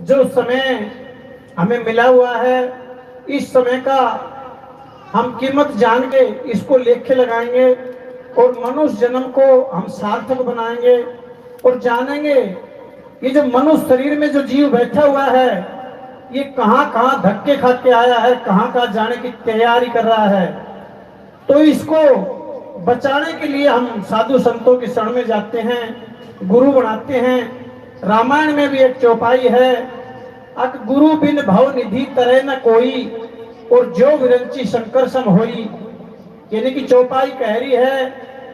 जो समय हमें मिला हुआ है, इस समय का हम कीमत जान के इसको लेखे लगाएंगे और मनुष्य जन्म को हम सार्थक बनाएंगे और जानेंगे ये जो मनुष्य शरीर में जो जीव बैठा हुआ है ये कहाँ कहाँ धक्के खा के आया है, कहाँ कहाँ जाने की तैयारी कर रहा है। तो इसको बचाने के लिए हम साधु संतों के शरण में जाते हैं, गुरु बनाते हैं। रामायण में भी एक चौपाई है, अक गुरु बिन भव निधि तरह न कोई और जो विरंची शंकर सम होई। यानी कि चौपाई कह रही है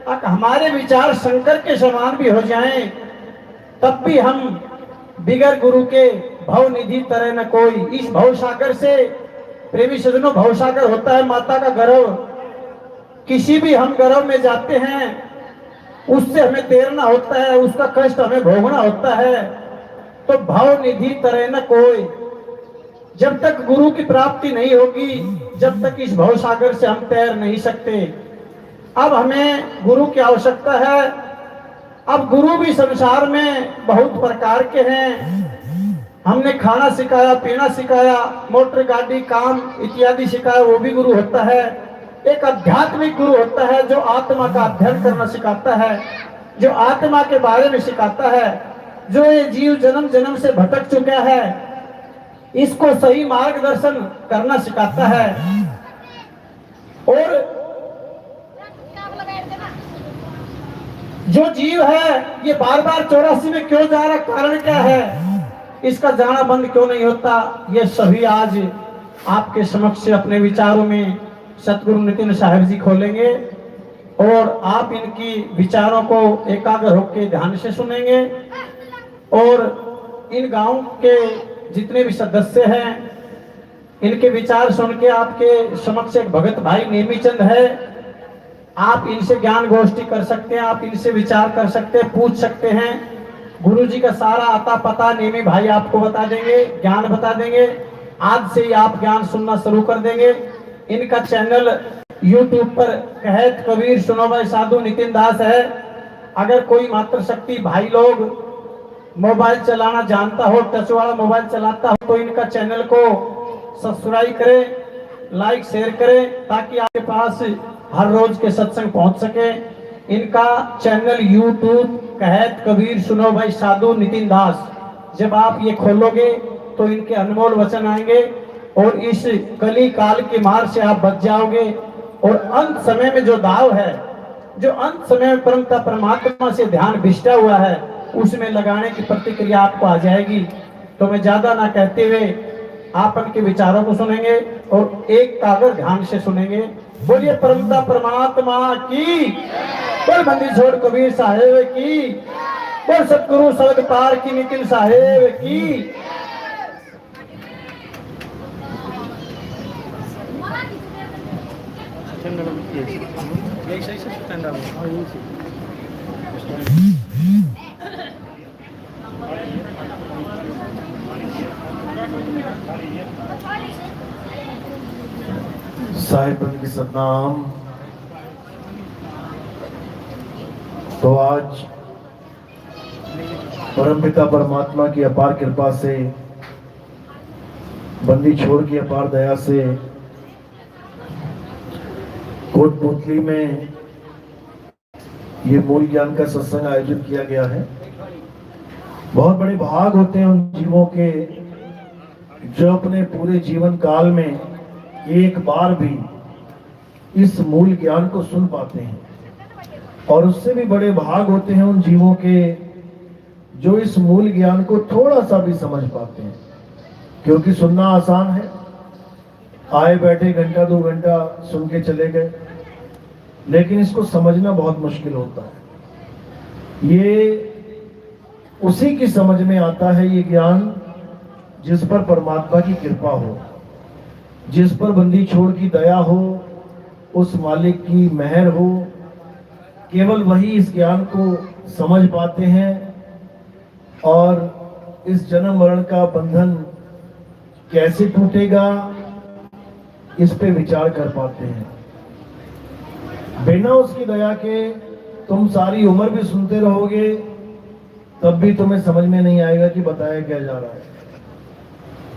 अक हमारे विचार शंकर के समान भी हो जाएं तब भी हम बिगर गुरु के भव निधि तरह न कोई। इस भव सागर से प्रेमी सज्जनों, भव सागर होता है माता का गर्भ। किसी भी हम गर्भ में जाते हैं उससे हमें तैरना होता है, उसका कष्ट हमें भोगना होता है। तो भव निधि तरह न कोई, जब तक गुरु की प्राप्ति नहीं होगी जब तक इस भव सागर से हम तैर नहीं सकते। अब हमें गुरु की आवश्यकता है। अब गुरु भी संसार में बहुत प्रकार के हैं। हमने खाना सिखाया, पीना सिखाया, मोटर गाड़ी काम इत्यादि सिखाया, वो भी गुरु होता है। एक आध्यात्मिक गुरु होता है जो आत्मा का अध्ययन करना सिखाता है, जो आत्मा के बारे में सिखाता है, जो ये जीव जन्म जन्म से भटक चुका है इसको सही मार्गदर्शन करना सिखाता है। और जो जीव है ये बार बार 84 में क्यों जा रहा, कारण क्या है, इसका जाना बंद क्यों नहीं होता, ये सभी आज आपके समक्ष अपने विचारों में सतगुरु नितिन साहब जी खोलेंगे और आप इनकी विचारों को एकाग्र होकर ध्यान से सुनेंगे। और इन गांव के जितने भी सदस्य हैं इनके विचार सुन के आपके समक्ष एक भगत भाई नेमीचंद है, आप इनसे ज्ञान गोष्ठी कर सकते हैं, आप इनसे विचार कर सकते हैं, पूछ सकते हैं। गुरु जी का सारा आता पता नेमी भाई आपको बता देंगे, ज्ञान बता देंगे। आज से ही आप ज्ञान सुनना शुरू कर देंगे। इनका चैनल YouTube पर कहत कबीर सुनो भाई साधु नितिन दास है। अगर कोई मात्र शक्ति भाई लोग मोबाइल चलाना जानता हो, टच वाला मोबाइल चलाता हो, तो इनका चैनल को सब्सक्राइब करें, लाइक शेयर करें ताकि आपके पास हर रोज के सत्संग पहुंच सके। इनका चैनल YouTube कहत कबीर सुनो भाई साधु नितिन दास, जब आप ये खोलोगे तो इनके अनमोल वचन आएंगे और इस कली काल की मार से आप बच जाओगे। और अंत समय में जो दाव है, जो अंत समय में परमता परमात्मा से ध्यान बिछा हुआ है उसमें लगाने की प्रतिक्रिया आपको आ जाएगी। तो मैं ज्यादा ना कहते हुए आप उनके विचारों को सुनेंगे और एक कागज ध्यान से सुनेंगे। बोलिए परमता परमात्मा की, बोल बंदी छोड़ कबीर साहेब की, बोल सतगुरु सड़क पार की नितिन साहेब की। साहिबन की सतनाम। तो आज परमपिता परमात्मा की अपार कृपा से, बंदी छोड़ की अपार दया से कोटपुतली में ये मूल ज्ञान का सत्संग आयोजित किया गया है। बहुत बड़े भाग होते हैं उन जीवों के जो अपने पूरे जीवन काल में एक बार भी इस मूल ज्ञान को सुन पाते हैं, और उससे भी बड़े भाग होते हैं उन जीवों के जो इस मूल ज्ञान को थोड़ा सा भी समझ पाते हैं। क्योंकि सुनना आसान है, आए बैठे घंटा 2 घंटा सुन के चले गए, लेकिन इसको समझना बहुत मुश्किल होता है। ये उसी की समझ में आता है ये ज्ञान जिस पर परमात्मा की कृपा हो, जिस पर बंदी छोड़ की दया हो, उस मालिक की मेहर हो। केवल वही इस ज्ञान को समझ पाते हैं और इस जन्म मरण का बंधन कैसे टूटेगा इस पे विचार कर पाते हैं। बिना उसकी दया के तुम सारी उम्र भी सुनते रहोगे तब भी तुम्हें समझ में नहीं आएगा कि बताया क्या जा रहा है।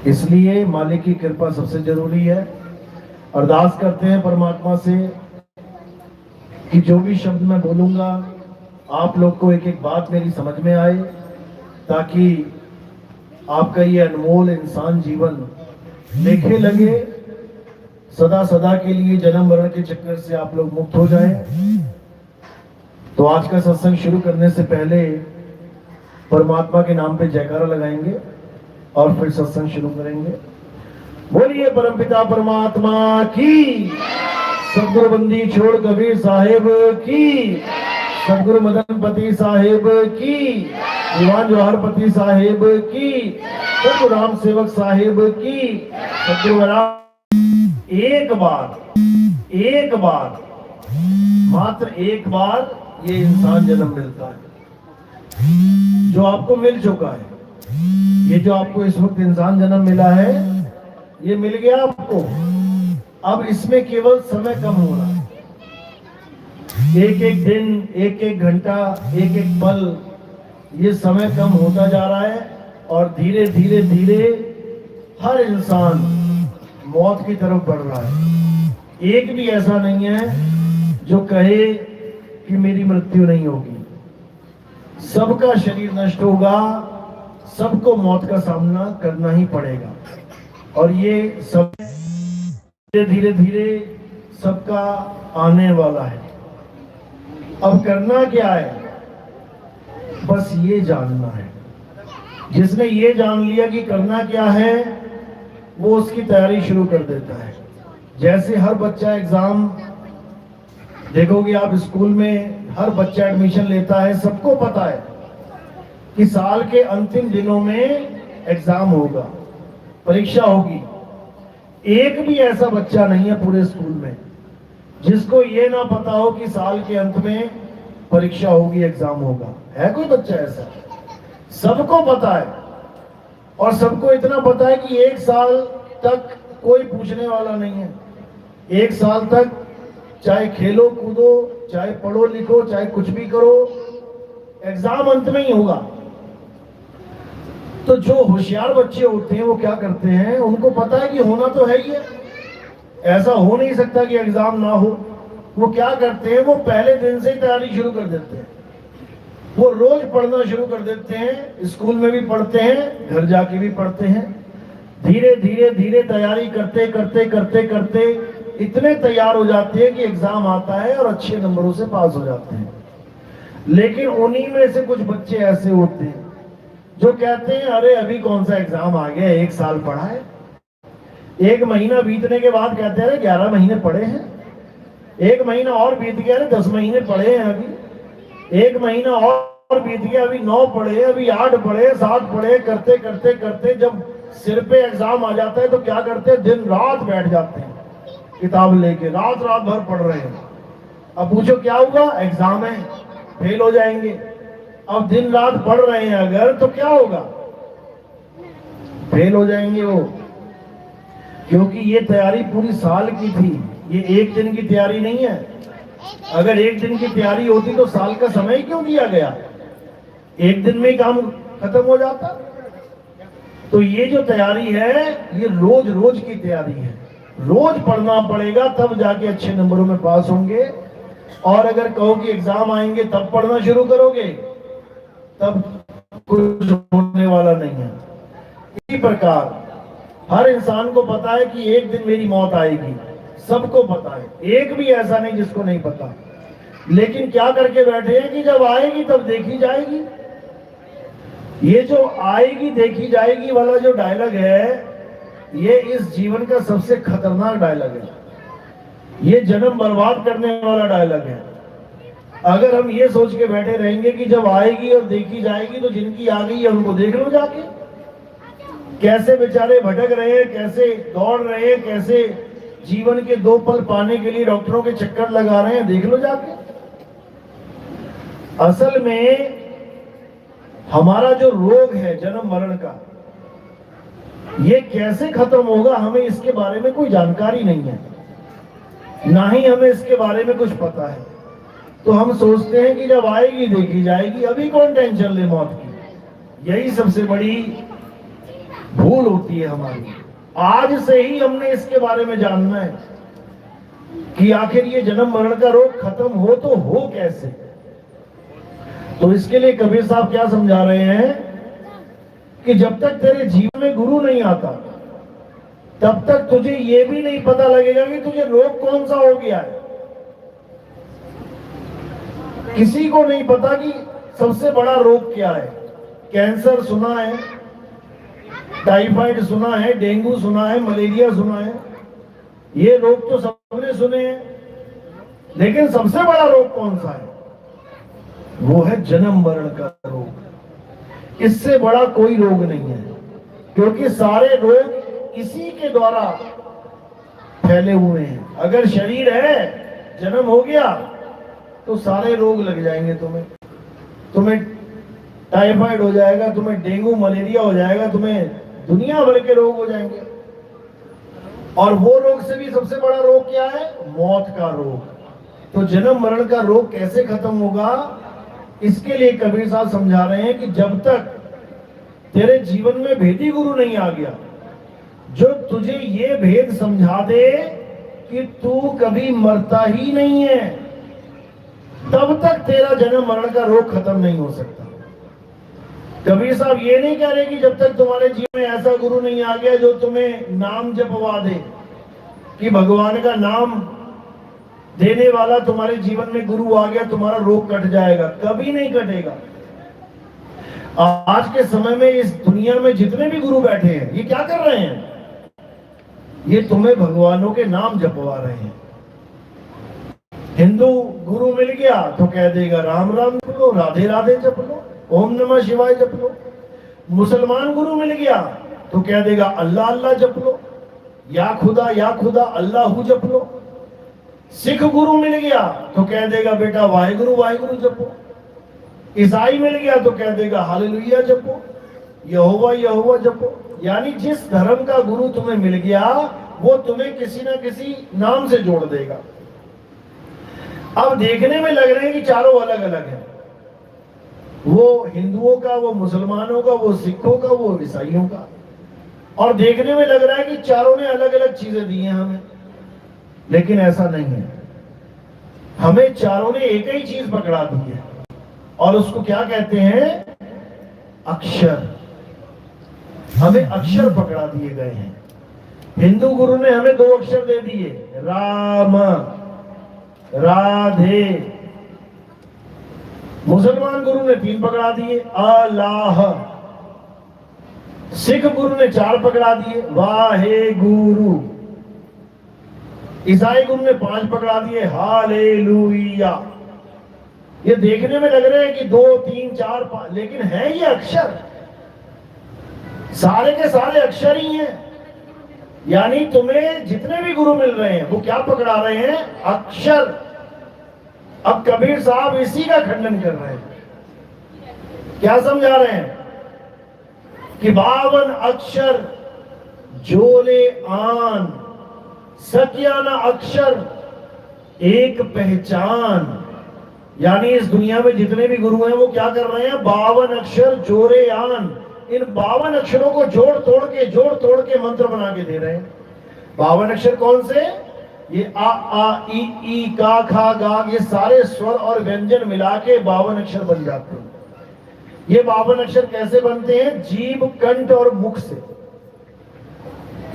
इसलिए मालिक की कृपा सबसे जरूरी है। अरदास करते हैं परमात्मा से कि जो भी शब्द मैं बोलूंगा आप लोग को एक एक बात मेरी समझ में आए, ताकि आपका ये अनमोल इंसान जीवन लेखे लगे, सदा सदा के लिए जन्म मरण के चक्कर से आप लोग मुक्त हो जाएं। तो आज का सत्संग शुरू करने से पहले परमात्मा के नाम पे जयकारा लगाएंगे और फिर सत्संग शुरू करेंगे। बोलिए परमपिता परमात्मा की, सदगुरु बंदी छोड़ कबीर साहेब की, सदगुरु मदनपति साहेब की, दीवान जवाहरपति साहेब की, सदगुरु राम सेवक साहेब की, सदगुरु एक बार मात्र एक बार ये इंसान जन्म मिलता है जो आपको मिल चुका है। ये जो आपको इस वक्त इंसान जन्म मिला है ये मिल गया आपको। अब इसमें केवल समय कम हो रहा है, एक एक दिन, एक एक घंटा, एक एक पल, ये समय कम होता जा रहा है और धीरे धीरे धीरे हर इंसान मौत की तरफ बढ़ रहा है। एक भी ऐसा नहीं है जो कहे कि मेरी मृत्यु नहीं होगी। सबका शरीर नष्ट होगा, सबको मौत का सामना करना ही पड़ेगा और ये सब धीरे धीरे सबका आने वाला है। अब करना क्या है, बस ये जानना है। जिसने ये जान लिया कि करना क्या है वो उसकी तैयारी शुरू कर देता है। जैसे हर बच्चा एग्जाम, देखोगे आप स्कूल में हर बच्चा एडमिशन लेता है, सबको पता है कि साल के अंतिम दिनों में एग्जाम होगा, परीक्षा होगी। एक भी ऐसा बच्चा नहीं है पूरे स्कूल में जिसको ये ना पता हो कि साल के अंत में परीक्षा होगी, एग्जाम होगा। है कोई बच्चा ऐसा? सबको पता है और सबको इतना पता है कि एक साल तक कोई पूछने वाला नहीं है। एक साल तक चाहे खेलो कूदो, चाहे पढ़ो लिखो, चाहे कुछ भी करो, एग्जाम अंत में ही होगा। तो जो होशियार बच्चे होते हैं वो क्या करते हैं, उनको पता है कि होना तो है ही है, ऐसा हो नहीं सकता कि एग्जाम ना हो। वो क्या करते हैं, वो पहले दिन से ही तैयारी शुरू कर देते हैं। वो रोज पढ़ना शुरू कर देते हैं, स्कूल में भी पढ़ते हैं, घर जाके भी पढ़ते हैं। धीरे धीरे धीरे तैयारी करते करते करते करते इतने तैयार हो जाते हैं कि एग्जाम आता है और अच्छे नंबरों से पास हो जाते हैं। लेकिन उन्हीं में से कुछ बच्चे ऐसे होते हैं जो कहते हैं अरे अभी कौन सा एग्जाम आ गया, एक साल पढ़ा है। एक महीना बीतने के बाद कहते हैं 11 महीने पढ़े हैं, एक महीना और बीत गया, 10 महीने पढ़े हैं, अभी एक महीना और बीत गया, अभी 9 पढ़े, अभी 8 पढ़े, 7 पढ़े। करते करते करते जब सिर पे एग्जाम आ जाता है तो क्या करते हैं, दिन रात बैठ जाते हैं किताब लेके, रात रात भर पढ़ रहे हैं। अब पूछो क्या हुआ, एग्जाम है, फेल हो जाएंगे। अब दिन रात पढ़ रहे हैं अगर तो क्या होगा, फेल हो जाएंगे वो, क्योंकि ये तैयारी पूरी साल की थी, ये एक दिन की तैयारी नहीं है। अगर एक दिन की तैयारी होती तो साल का समय क्यों दिया गया, एक दिन में ही काम खत्म हो जाता। तो ये जो तैयारी है ये रोज रोज की तैयारी है, रोज पढ़ना पड़ेगा तब जाके अच्छे नंबरों में पास होंगे। और अगर कहो कि एग्जाम आएंगे तब पढ़ना शुरू करोगे तब कुछ होने वाला नहीं है। इसी प्रकार हर इंसान को पता है कि एक दिन मेरी मौत आएगी, सबको पता है, एक भी ऐसा नहीं जिसको नहीं पता। लेकिन क्या करके बैठे हैं कि जब आएगी तब देखी जाएगी। ये जो आएगी देखी जाएगी वाला जो डायलॉग है ये इस जीवन का सबसे खतरनाक डायलॉग है, ये जन्म बर्बाद करने वाला डायलॉग है। अगर हम ये सोच के बैठे रहेंगे कि जब आएगी और देखी जाएगी तो जिनकी आ गई है उनको देख लो जाके, कैसे बेचारे भटक रहे हैं, कैसे दौड़ रहे हैं, कैसे जीवन के 2 पल पाने के लिए डॉक्टरों के चक्कर लगा रहे हैं, देख लो जाके। असल में हमारा जो रोग है जन्म मरण का, ये कैसे खत्म होगा हमें इसके बारे में कोई जानकारी नहीं है, ना ही हमें इसके बारे में कुछ पता है। तो हम सोचते हैं कि जब आएगी देखी जाएगी, अभी कौन टेंशन ले मौत की। यही सबसे बड़ी भूल होती है हमारी। आज से ही हमने इसके बारे में जानना है कि आखिर ये जन्म मरण का रोग खत्म हो तो हो कैसे। तो इसके लिए कबीर साहब क्या समझा रहे हैं कि जब तक तेरे जीवन में गुरु नहीं आता तब तक तुझे ये भी नहीं पता लगेगा कि तुझे रोग कौन सा हो गया है। किसी को नहीं पता कि सबसे बड़ा रोग क्या है। कैंसर सुना है, टाइफाइड सुना है, डेंगू सुना है, मलेरिया सुना है, ये रोग तो सबने सुने हैं, लेकिन सबसे बड़ा रोग कौन सा है? वो है जन्म मरण का रोग। इससे बड़ा कोई रोग नहीं है, क्योंकि सारे रोग इसी के द्वारा फैले हुए हैं। अगर शरीर है, जन्म हो गया तो सारे रोग लग जाएंगे। तुम्हें टाइफाइड हो जाएगा, तुम्हें डेंगू मलेरिया हो जाएगा, तुम्हें दुनिया भर के रोग हो जाएंगे। और वो रोग से भी सबसे बड़ा रोग क्या है? मौत का रोग। तो जन्म मरण का रोग कैसे खत्म होगा? इसके लिए कबीर साहब समझा रहे हैं कि जब तक तेरे जीवन में भेदी गुरु नहीं आ गया जो तुझे ये भेद समझा दे कि तू कभी मरता ही नहीं है, तब तक तेरा जन्म मरण का रोग खत्म नहीं हो सकता। कबीर साहब ये नहीं कह रहे कि जब तक तुम्हारे जीवन में ऐसा गुरु नहीं आ गया जो तुम्हें नाम जपवा दे, कि भगवान का नाम देने वाला तुम्हारे जीवन में गुरु आ गया तुम्हारा रोग कट जाएगा। कभी नहीं कटेगा। आज के समय में इस दुनिया में जितने भी गुरु बैठे हैं, ये क्या कर रहे हैं? ये तुम्हें भगवानों के नाम जपवा रहे हैं। हिंदू गुरु मिल गया तो कह देगा राम राम जप लो, राधे राधे जप लो, ओम नमः शिवाय जप लो। मुसलमान गुरु मिल गया तो कह देगा अल्लाह अल्लाह जप लो, या खुदा अल्लाह जप लो। सिख गुरु मिल गया तो कह देगा बेटा वाहिगुरु वाहिगुरु जपो। ईसाई मिल गया तो कह देगा हालेलुया जपो, यहोवा यहोवा जपो। यानी जिस धर्म का गुरु तुम्हें मिल गया वो तुम्हें किसी ना किसी नाम से जोड़ देगा। अब देखने में लग रहे हैं कि चारों अलग अलग हैं, वो हिंदुओं का, वो मुसलमानों का, वो सिखों का, वो ईसाइयों का, और देखने में लग रहा है कि चारों ने अलग अलग चीजें दी हैं हमें, लेकिन ऐसा नहीं है। हमें चारों ने एक ही चीज पकड़ा दी है और उसको क्या कहते हैं? अक्षर। हमें अक्षर पकड़ा दिए गए हैं। हिंदू गुरु ने हमें 2 अक्षर दे दिए, राम राधे। मुसलमान गुरु ने 3 पकड़ा दिए, अल्लाह। सिख गुरु ने 4 पकड़ा दिए, वाहे गुरु। ईसाई गुरु ने 5 पकड़ा दिए, हालेलुया। ये देखने में लग रहे हैं कि 2 3 4 5, लेकिन है ये अक्षर। सारे के सारे अक्षर ही हैं। यानी तुम्हें जितने भी गुरु मिल रहे हैं वो क्या पकड़ा रहे हैं? अक्षर। अब कबीर साहब इसी का खंडन कर रहे हैं। क्या समझा रहे हैं? कि 52 अक्षर जोले आन, सत्याना अक्षर एक पहचान। यानी इस दुनिया में जितने भी गुरु हैं वो क्या कर रहे हैं? 52 अक्षर जोरे आन। इन 52 अक्षरों को जोड़ तोड़ के मंत्र बना के दे रहे हैं। 52 अक्षर कौन से? ये आ ई का खा गा, ये सारे स्वर और व्यंजन मिला के 52 अक्षर बन जाते हैं। ये 52 अक्षर कैसे बनते हैं? जीभ, कंठ और मुख से।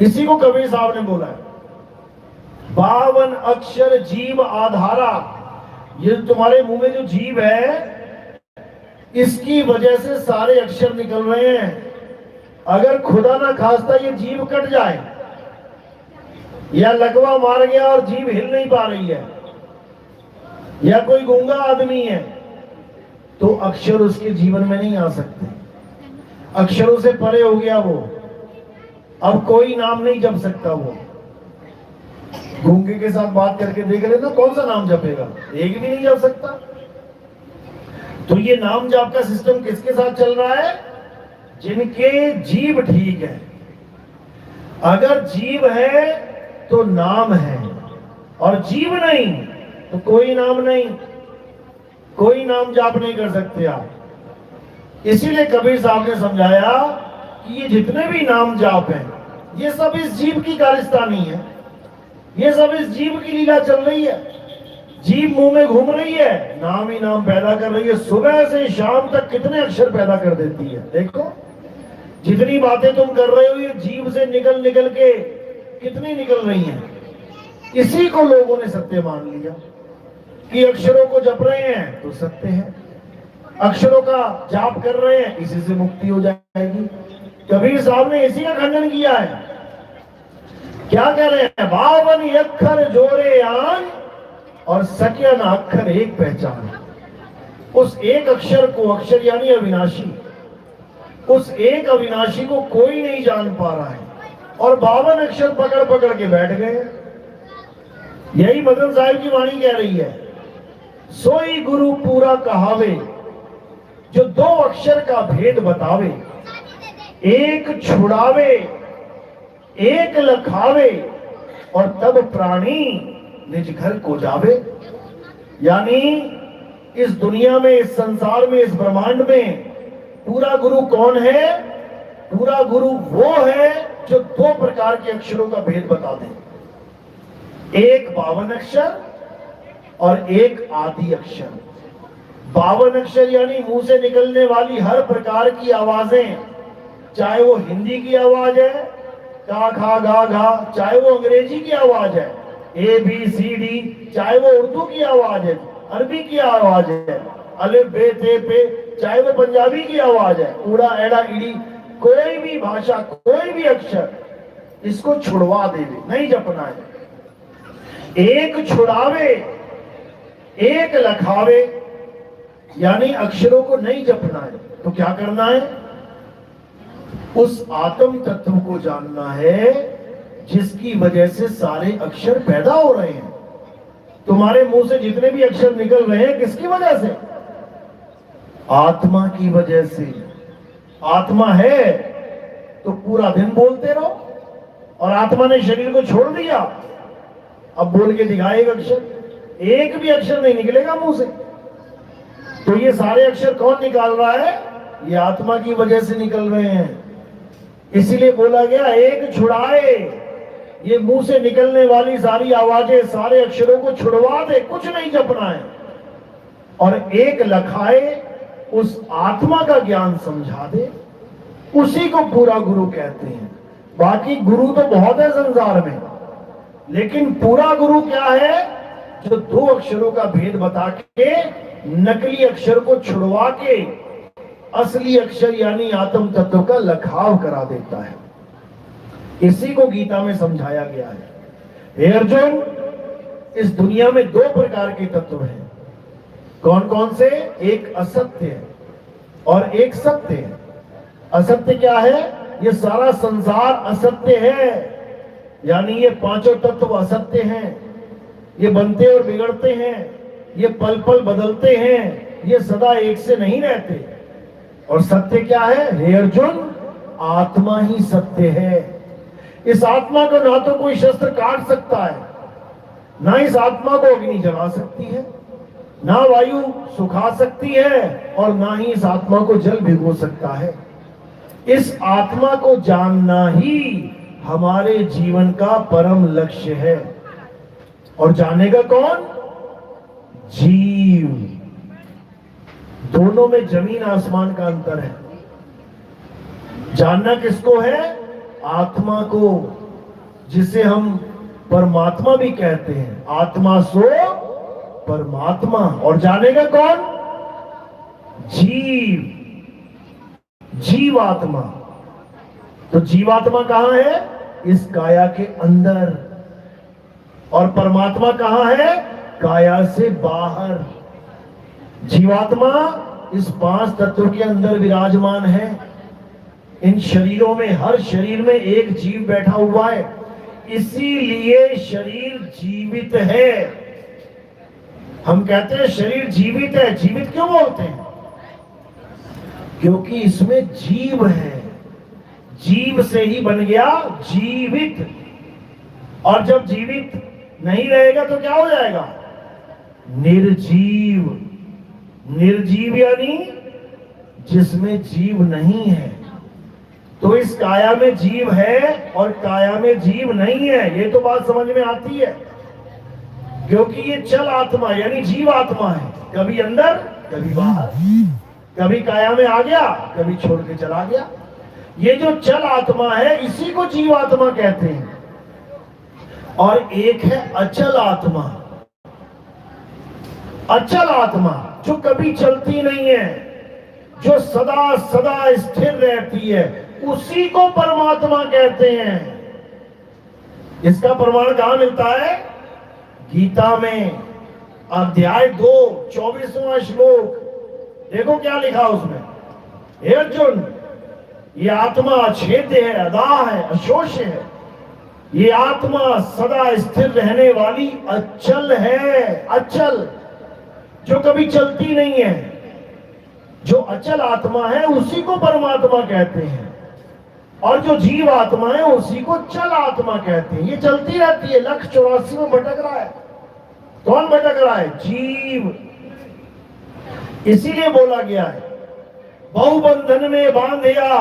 इसी को कबीर साहब ने बोला है, 52 अक्षर जीभ आधारा। ये तुम्हारे मुंह में जो जीभ है इसकी वजह से सारे अक्षर निकल रहे हैं। अगर खुदा ना खास्ता ये जीभ कट जाए या लकवा मार गया और जीभ हिल नहीं पा रही है, या कोई गूंगा आदमी है, तो अक्षर उसके जीवन में नहीं आ सकते। अक्षरों से परे हो गया वो, अब कोई नाम नहीं जप सकता। वो गूंगे के साथ बात करके देख लेना, कौन सा नाम जपेगा? एक भी नहीं जप सकता। तो ये नाम जाप का सिस्टम किसके साथ चल रहा है? जिनके जीभ ठीक है। अगर जीभ है तो नाम है, और जीभ नहीं तो कोई नाम नहीं, कोई नाम जाप नहीं कर सकते आप। इसीलिए कबीर साहब ने समझाया कि ये जितने भी नाम जाप हैं, ये सब इस जीव की कारस्तानी है, ये सब इस जीव की लीला चल रही है। जीव मुंह में घूम रही है, नाम ही नाम पैदा कर रही है। सुबह से शाम तक कितने अक्षर पैदा कर देती है। देखो जितनी बातें तुम कर रहे हो, ये जीव से निकल निकल के कितनी निकल रही हैं। इसी को लोगों ने सत्य मान लिया कि अक्षरों को जप रहे हैं तो सत्य है, अक्षरों का जाप कर रहे हैं इसी से मुक्ति हो जाएगी। कबीर साहब ने इसी का खंडन किया है। क्या कह रहे हैं? 52 अक्षर जोड़े आन और सकिया ना अक्षर एक पहचान। उस एक अक्षर को, अक्षर यानी अविनाशी, उस एक अविनाशी को कोई नहीं जान पा रहा है और 52 अक्षर पकड़ पकड़ के बैठ गए। यही मदन साहिब की वाणी कह रही है, सोई गुरु पूरा कहावे जो 2 अक्षर का भेद बतावे, एक छुड़ावे एक लखावे और तब प्राणी निज घर को जावे। यानी इस दुनिया में, इस संसार में, इस ब्रह्मांड में पूरा गुरु कौन है? पूरा गुरु वो है जो 2 प्रकार के अक्षरों का भेद बता दे, एक 52 अक्षर और एक आदि अक्षर। 52 अक्षर यानी मुंह से निकलने वाली हर प्रकार की आवाजें, चाहे वो हिंदी की आवाज है का खा गा घा, चाहे वो अंग्रेजी की आवाज है ABCD, चाहे वो उर्दू की आवाज है, अरबी की आवाज है अलिफ बे ते पे, चाहे वो पंजाबी की आवाज है उड़ा एड़ा इड़ी, कोई भी भाषा, कोई भी अक्षर, इसको छुड़वा देवे, नहीं जपना है। एक छुड़ावे एक लखावे, यानी अक्षरों को नहीं जपना है। तो क्या करना है? उस आत्म तत्व को जानना है जिसकी वजह से सारे अक्षर पैदा हो रहे हैं। तुम्हारे मुंह से जितने भी अक्षर निकल रहे हैं किसकी वजह से? आत्मा की वजह से। आत्मा है तो पूरा दिन बोलते रहो, और आत्मा ने शरीर को छोड़ दिया, अब बोल के दिखाएगा अक्षर, एक भी अक्षर नहीं निकलेगा मुंह से। तो ये सारे अक्षर कौन निकाल रहा है? ये आत्मा की वजह से निकल रहे हैं। इसीलिए बोला गया एक छुड़ाए, ये मुंह से निकलने वाली सारी आवाजें, सारे अक्षरों को छुड़वा दे, कुछ नहीं जपना है। और एक लखाए, उस आत्मा का ज्ञान समझा दे, उसी को पूरा गुरु कहते हैं। बाकी गुरु तो बहुत है संसार में, लेकिन पूरा गुरु क्या है? जो 2 अक्षरों का भेद बता के नकली अक्षर को छुड़वा के असली अक्षर यानी आत्म तत्व का लखाव करा देता है। इसी को गीता में समझाया गया है। हे अर्जुन, इस दुनिया में 2 प्रकार के तत्व हैं। कौन कौन से? एक असत्य है और एक सत्य है। असत्य क्या है? ये सारा संसार असत्य है, यानी ये 5 तत्व असत्य हैं। ये बनते और बिगड़ते हैं, ये पल पल बदलते हैं, ये सदा एक से नहीं रहते। और सत्य क्या है? हे अर्जुन, आत्मा ही सत्य है। इस आत्मा को ना तो कोई शस्त्र काट सकता है, ना इस आत्मा को अग्नि जला सकती है, ना वायु सुखा सकती है, और ना ही इस आत्मा को जल भिगो सकता है। इस आत्मा को जानना ही हमारे जीवन का परम लक्ष्य है। और जानेगा कौन? जीव। दोनों में जमीन आसमान का अंतर है। जानना किसको है? आत्मा को, जिसे हम परमात्मा भी कहते हैं। आत्मा सो परमात्मा। और जानेगा कौन? जीव, जीवात्मा। तो जीवात्मा कहां है? इस काया के अंदर। और परमात्मा कहां है? काया से बाहर। जीवात्मा इस 5 तत्वों के अंदर विराजमान है। इन शरीरों में, हर शरीर में एक जीव बैठा हुआ है, इसीलिए शरीर जीवित है। हम कहते हैं शरीर जीवित है। जीवित क्यों बोलते हैं? क्योंकि इसमें जीव है। जीव से ही बन गया जीवित। और जब जीवित नहीं रहेगा तो क्या हो जाएगा? निर्जीव। निर्जीव यानी जिसमें जीव नहीं है। तो इस काया में जीव है और काया में जीव नहीं है, ये तो बात समझ में आती है। क्योंकि ये चल आत्मा यानी जीव आत्मा है, कभी अंदर कभी बाहर, कभी काया में आ गया कभी छोड़ के चला गया। ये जो चल आत्मा है इसी को जीव आत्मा कहते हैं। और एक है अचल आत्मा। अचल आत्मा जो कभी चलती नहीं है, जो सदा सदा स्थिर रहती है, उसी को परमात्मा कहते हैं। इसका प्रमाण कहां मिलता है? गीता में अध्याय 2 24वां श्लोक। देखो क्या लिखा उसमें। हे अर्जुन, ये आत्मा अछेद्य है, अदाह है, अशोष है। ये आत्मा सदा स्थिर रहने वाली अचल है। अचल जो कभी चलती नहीं है, जो अचल आत्मा है उसी को परमात्मा कहते हैं। और जो जीव आत्मा है उसी को चल आत्मा कहते हैं। ये चलती रहती है, 184 में भटक रहा है। कौन भटक रहा है? जीव। इसीलिए बोला गया है, बहुबंधन में बांधिया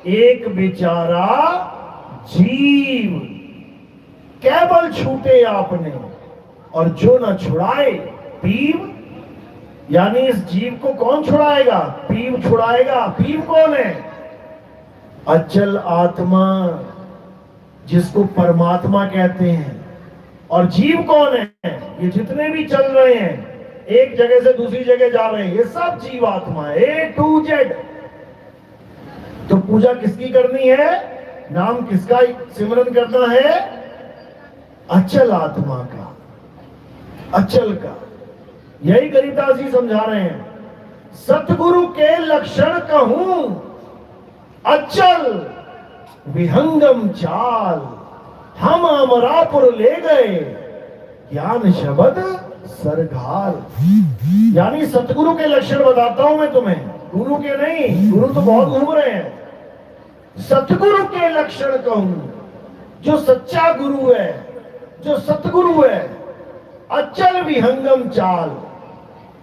एक बेचारा जीव, केवल छूटे आपने और जो न छुड़ाए पीव। यानी इस जीव को कौन छुड़ाएगा? पीव छुड़ाएगा। पीव कौन है? अचल आत्मा, जिसको परमात्मा कहते हैं। और जीव कौन है? ये जितने भी चल रहे हैं, एक जगह से दूसरी जगह जा रहे हैं, ये सब जीव आत्मा है, A to Z। तो पूजा किसकी करनी है? नाम किसका सिमरन करना है? अचल आत्मा का, अचल का। यही गरीबदास जी समझा रहे हैं। सतगुरु के लक्षण कहूं अचल विहंगम चाल, हम अमरापुर ले गए ज्ञान शब्द सरघाल। यानी सतगुरु के लक्षण बताता हूं मैं तुम्हें, गुरु के नहीं। गुरु तो बहुत घूम रहे हैं। सतगुरु के लक्षण कहूं, जो सच्चा गुरु है, जो सतगुरु है। अचल विहंगम चाल,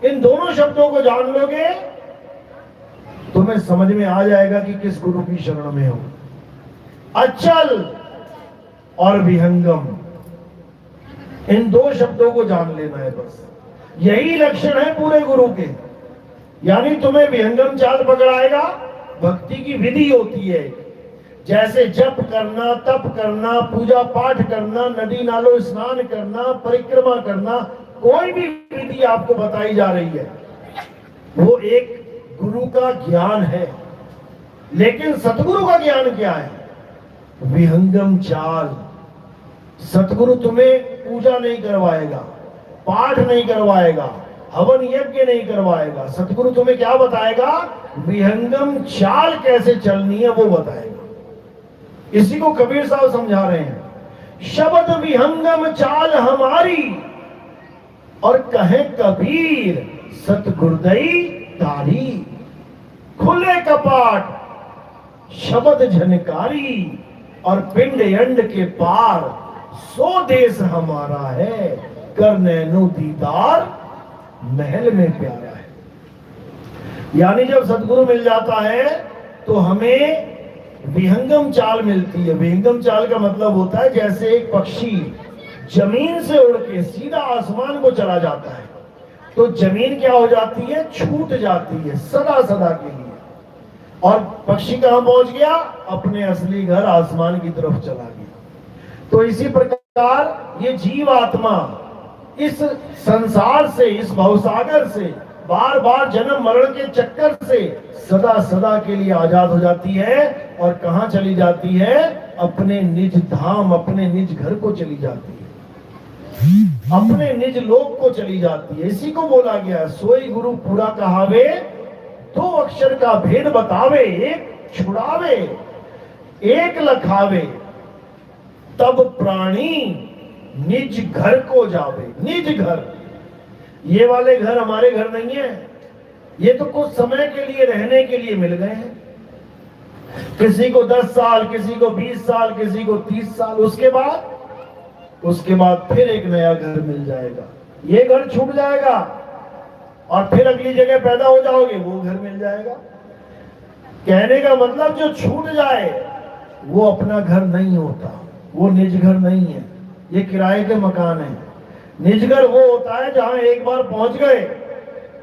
इन दोनों शब्दों को जान लोगे तुम्हें समझ में आ जाएगा कि किस गुरु की शरण में हो। अचल और विहंगम, इन दो शब्दों को जान लेना है बस। यही लक्षण है पूरे गुरु के। यानी तुम्हें विहंगम चाल पकड़ाएगा। भक्ति की विधि होती है, जैसे जप करना, तप करना, पूजा पाठ करना, नदी नालों स्नान करना, परिक्रमा करना, कोई भी विधि आपको बताई जा रही है, वो एक गुरु का ज्ञान है। लेकिन सतगुरु का ज्ञान क्या है? विहंगम चाल। सतगुरु तुम्हें पूजा नहीं करवाएगा, पाठ नहीं करवाएगा, हवन यज्ञ नहीं करवाएगा। सतगुरु तुम्हें क्या बताएगा? विहंगम चाल कैसे चलनी है वो बताएगा। इसी को कबीर साहब समझा रहे हैं। शब्द विहंगम चाल हमारी, और कहे कबीर सतगुरुदई तारी। खुले कपाट शब्द झनकारी, और पिंड अंड के पार सो देश हमारा है। कर नैनो दीदार महल में प्यारा है। यानी जब सतगुरु मिल जाता है तो हमें विहंगम चाल मिलती है। विहंगम चाल का मतलब होता है जैसे एक पक्षी जमीन से उड़ के सीधा आसमान को चला जाता है, तो जमीन क्या हो जाती है? छूट जाती है सदा सदा के लिए। और पक्षी कहां पहुंच गया? अपने असली घर आसमान की तरफ चला गया। तो इसी प्रकार ये जीव आत्मा इस संसार से, इस भवसागर से, बार बार जन्म मरण के चक्कर से सदा सदा के लिए आजाद हो जाती है। और कहां चली जाती है? अपने निज धाम, अपने निज घर को चली जाती है, अपने निज लोक को चली जाती है। इसी को बोला गया, सोई गुरु पूरा कहावे, दो अक्षर का भेद बतावे, एक छुड़ावे एक लखावे, तब प्राणी निज घर को जावे। निज घर, ये वाले घर हमारे घर नहीं है, ये तो कुछ समय के लिए रहने के लिए मिल गए हैं। किसी को 10 साल, किसी को 20 साल, किसी को 30 साल, उसके बाद फिर एक नया घर मिल जाएगा। ये घर छूट जाएगा और फिर अगली जगह पैदा हो जाओगे, वो घर मिल जाएगा। कहने का मतलब जो छूट जाए वो अपना घर नहीं होता, वो निज घर नहीं है, ये किराए के मकान है। निज घर वो होता है जहां एक बार पहुंच गए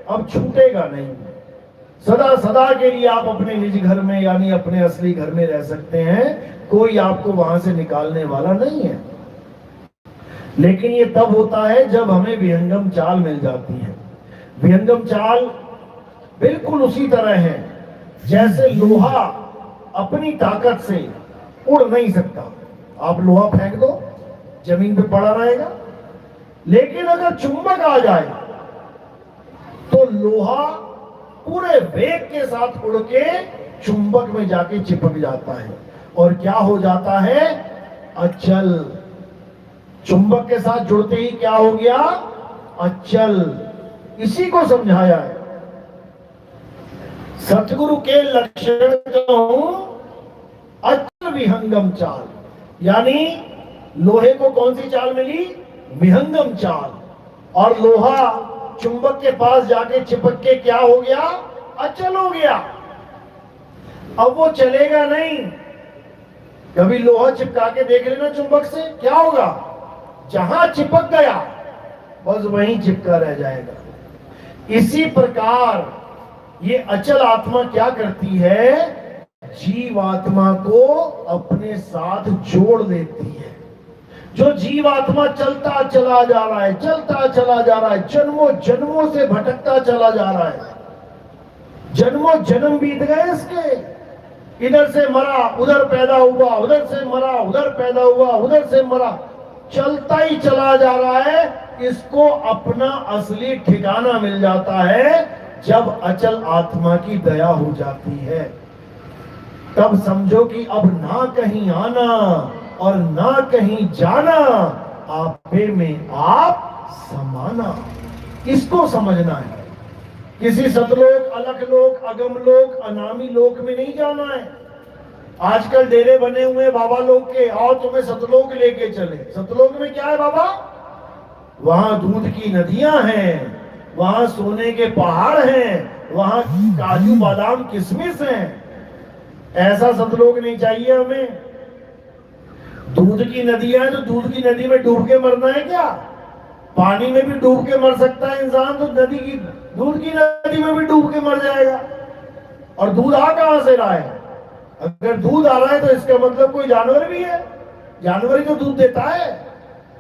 अब छूटेगा नहीं, सदा सदा के लिए आप अपने निज घर में यानी अपने असली घर में रह सकते हैं, कोई आपको वहां से निकालने वाला नहीं है। लेकिन ये तब होता है जब हमें विहंगम चाल मिल जाती है। विहंगम चाल बिल्कुल उसी तरह है जैसे लोहा अपनी ताकत से उड़ नहीं सकता। आप लोहा फेंक दो जमीन पे पड़ा रहेगा, लेकिन अगर चुंबक आ जाए तो लोहा पूरे वेग के साथ उड़ के चुंबक में जाके चिपक जाता है और क्या हो जाता है, अचल। चुंबक के साथ जुड़ते ही क्या हो गया, अचल। इसी को समझाया है। सतगुरु के लक्षण कहूं अचल विहंगम चाल, यानी लोहे को कौन सी चाल मिली, विहंगम चाल। और लोहा चुंबक के पास जाके चिपक के क्या हो गया, अचल हो गया। अब वो चलेगा नहीं। कभी लोहा चिपका के देख लेना चुंबक से, क्या होगा, जहां चिपक गया बस वहीं चिपका रह जाएगा। इसी प्रकार ये अचल आत्मा क्या करती है, जीवात्मा को अपने साथ जोड़ लेती है। जो जीवात्मा चलता चला जा रहा है, चलता चला जा रहा है, जन्मों जन्मों से भटकता चला जा रहा है, जन्मों जन्म बीत गए इसके, इधर से मरा उधर पैदा हुआ, उधर से मरा उधर पैदा हुआ, उधर से मरा, चलता ही चला जा रहा है। इसको अपना असली ठिकाना मिल जाता है जब अचल आत्मा की दया हो जाती है। तब समझो कि अब ना कहीं आना और ना कहीं जाना, आपे में आप समाना। इसको समझना है। किसी सतलोक, अलख लोक, अगम लोक, अनामी लोक में नहीं जाना है। आजकल डेरे बने हुए बाबा लोग के, आओ तुम्हें सतलोक लेके चले। सतलोक में क्या है बाबा, वहां दूध की नदियां हैं, वहां सोने के पहाड़ हैं, वहां काजू बादाम किशमिश हैं। ऐसा सतलोक नहीं चाहिए हमें। दूध की नदियां है तो दूध की नदी में डूब के मरना है क्या, पानी में भी डूब के मर सकता है इंसान, तो नदी की दूध की नदी में भी डूब के मर जाएगा। और दूध आ कहां से रहा है, अगर दूध आ रहा है तो इसका मतलब कोई जानवर भी है, जानवर ही तो दूध देता है।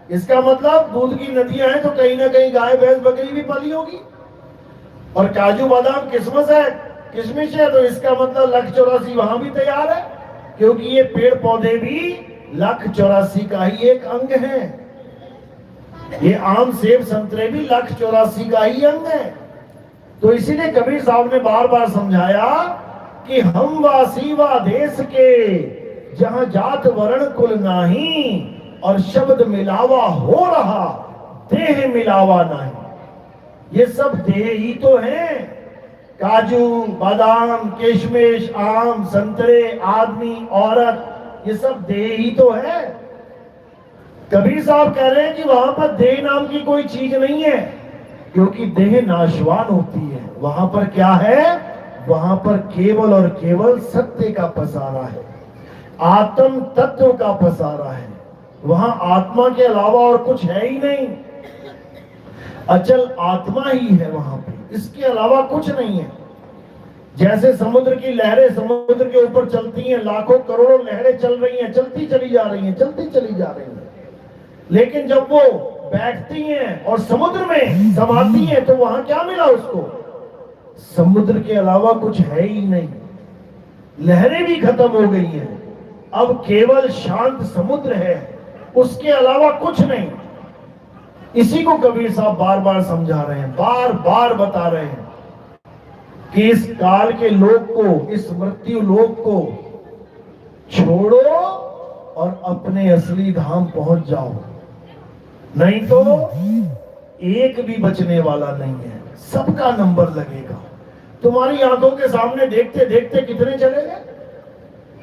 इसका मतलब दूध की नदियां हैं तो कहीं ना कहीं गाय भैंस बकरी भी पली होगी। और काजू बादाम किस्मत है, किशमिश है, तो इसका मतलब लख 84 वहां भी तैयार है, क्योंकि ये पेड़ पौधे भी लख 84 का ही एक अंग है। ये आम सेब संतरे भी लख 84 का ही अंग है। तो इसीलिए कबीर साहब ने बार बार समझाया कि हम वासी वा देश के, जहां जात वर्ण कुल नाही, और शब्द मिलावा हो रहा देह मिलावा नहीं। ये सब देह ही तो हैं। काजू बादाम किशमिश आम संतरे आदमी औरत, ये सब देह ही तो है। कबीर साहब कह रहे हैं कि वहां पर देह नाम की कोई चीज नहीं है, क्योंकि देह नाशवान होती है। वहां पर क्या है, वहां पर केवल और केवल सत्य का पसारा है, आत्म तत्व का पसारा है। वहां आत्मा के अलावा और कुछ है ही नहीं। अचल आत्मा ही है वहां पे, इसके अलावा कुछ नहीं है। जैसे समुद्र की लहरें समुद्र के ऊपर चलती हैं, लाखों करोड़ों लहरें चल रही हैं, चलती चली जा रही हैं, चलती चली जा रही हैं, लेकिन जब वो बैठती हैं और समुद्र में समाती हैं तो वहां क्या मिला उसको, समुद्र के अलावा कुछ है ही नहीं। लहरें भी खत्म हो गई हैं, अब केवल शांत समुद्र है, उसके अलावा कुछ नहीं। इसी को कबीर साहब बार बार समझा रहे हैं, बार बार बता रहे हैं कि इस काल के लोक को, इस मृत्यु लोक को छोड़ो और अपने असली धाम पहुंच जाओ, नहीं तो एक भी बचने वाला नहीं है, सबका नंबर लगेगा। तुम्हारी आंखों के सामने देखते देखते कितने चले गए,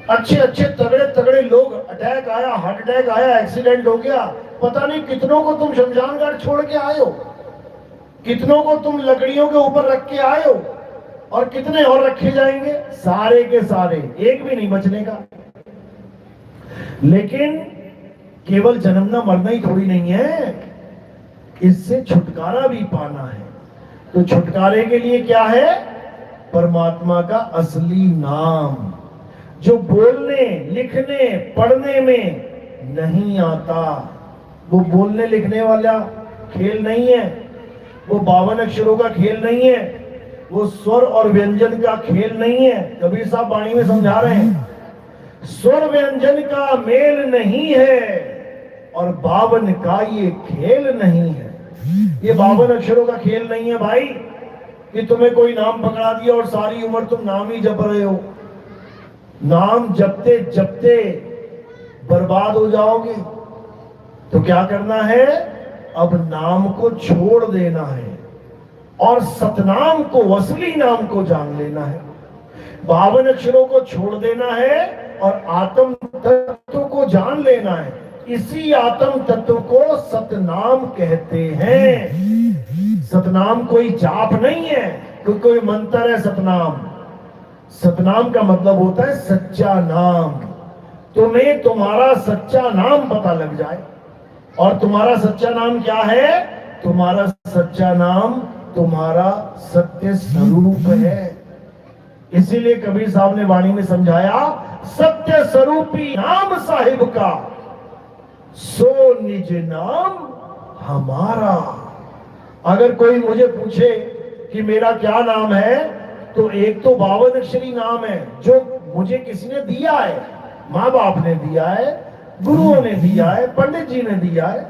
अच्छे अच्छे तगड़े तगड़े लोग, अटैक आया, हार्ट अटैक आया, एक्सीडेंट हो गया, पता नहीं कितनों को तुम शमशान घाट छोड़ के आए हो, कितनों को तुम लकड़ियों के ऊपर रख के आए हो, और कितने और रखे जाएंगे? सारे के सारे, एक भी नहीं बचने का। लेकिन केवल जन्मना मरना ही थोड़ी नहीं है, इससे छुटकारा भी पाना है। तो छुटकारे के लिए क्या है? परमात्मा का असली नाम, जो बोलने लिखने पढ़ने में नहीं आता। वो बोलने लिखने वाला खेल नहीं है, वो 52 अक्षरों का खेल नहीं है, वो स्वर और व्यंजन का खेल नहीं है। कबीर साहब वाणी में समझा रहे हैं, स्वर व्यंजन का मेल नहीं है और 52 का ये खेल नहीं है। ये 52 अक्षरों का खेल नहीं है भाई, कि तुम्हें कोई नाम पकड़ा दिया और सारी उम्र तुम नाम ही जप रहे हो। नाम जपते जपते बर्बाद हो जाओगे। तो क्या करना है? अब नाम को छोड़ देना है और सतनाम को, असली नाम को जान लेना है। 52 अक्षरों को छोड़ देना है और आत्म तत्व को जान लेना है। इसी आत्म तत्व को सतनाम कहते हैं। सतनाम कोई जाप नहीं है, कोई मंत्र है सतनाम। सतनाम का मतलब होता है सच्चा नाम। तुम्हें तुम्हारा सच्चा नाम पता लग जाए। और तुम्हारा सच्चा नाम क्या है? तुम्हारा सच्चा नाम तुम्हारा सत्य स्वरूप है। इसीलिए कबीर साहब ने वाणी में समझाया, सत्य स्वरूपी नाम साहिब का, सो निज नाम हमारा। अगर कोई मुझे पूछे कि मेरा क्या नाम है, तो एक तो 52 अक्षरी नाम है जो मुझे किसी ने दिया है, माँ बाप ने दिया है, गुरुओं ने दिया है, पंडित जी ने दिया है।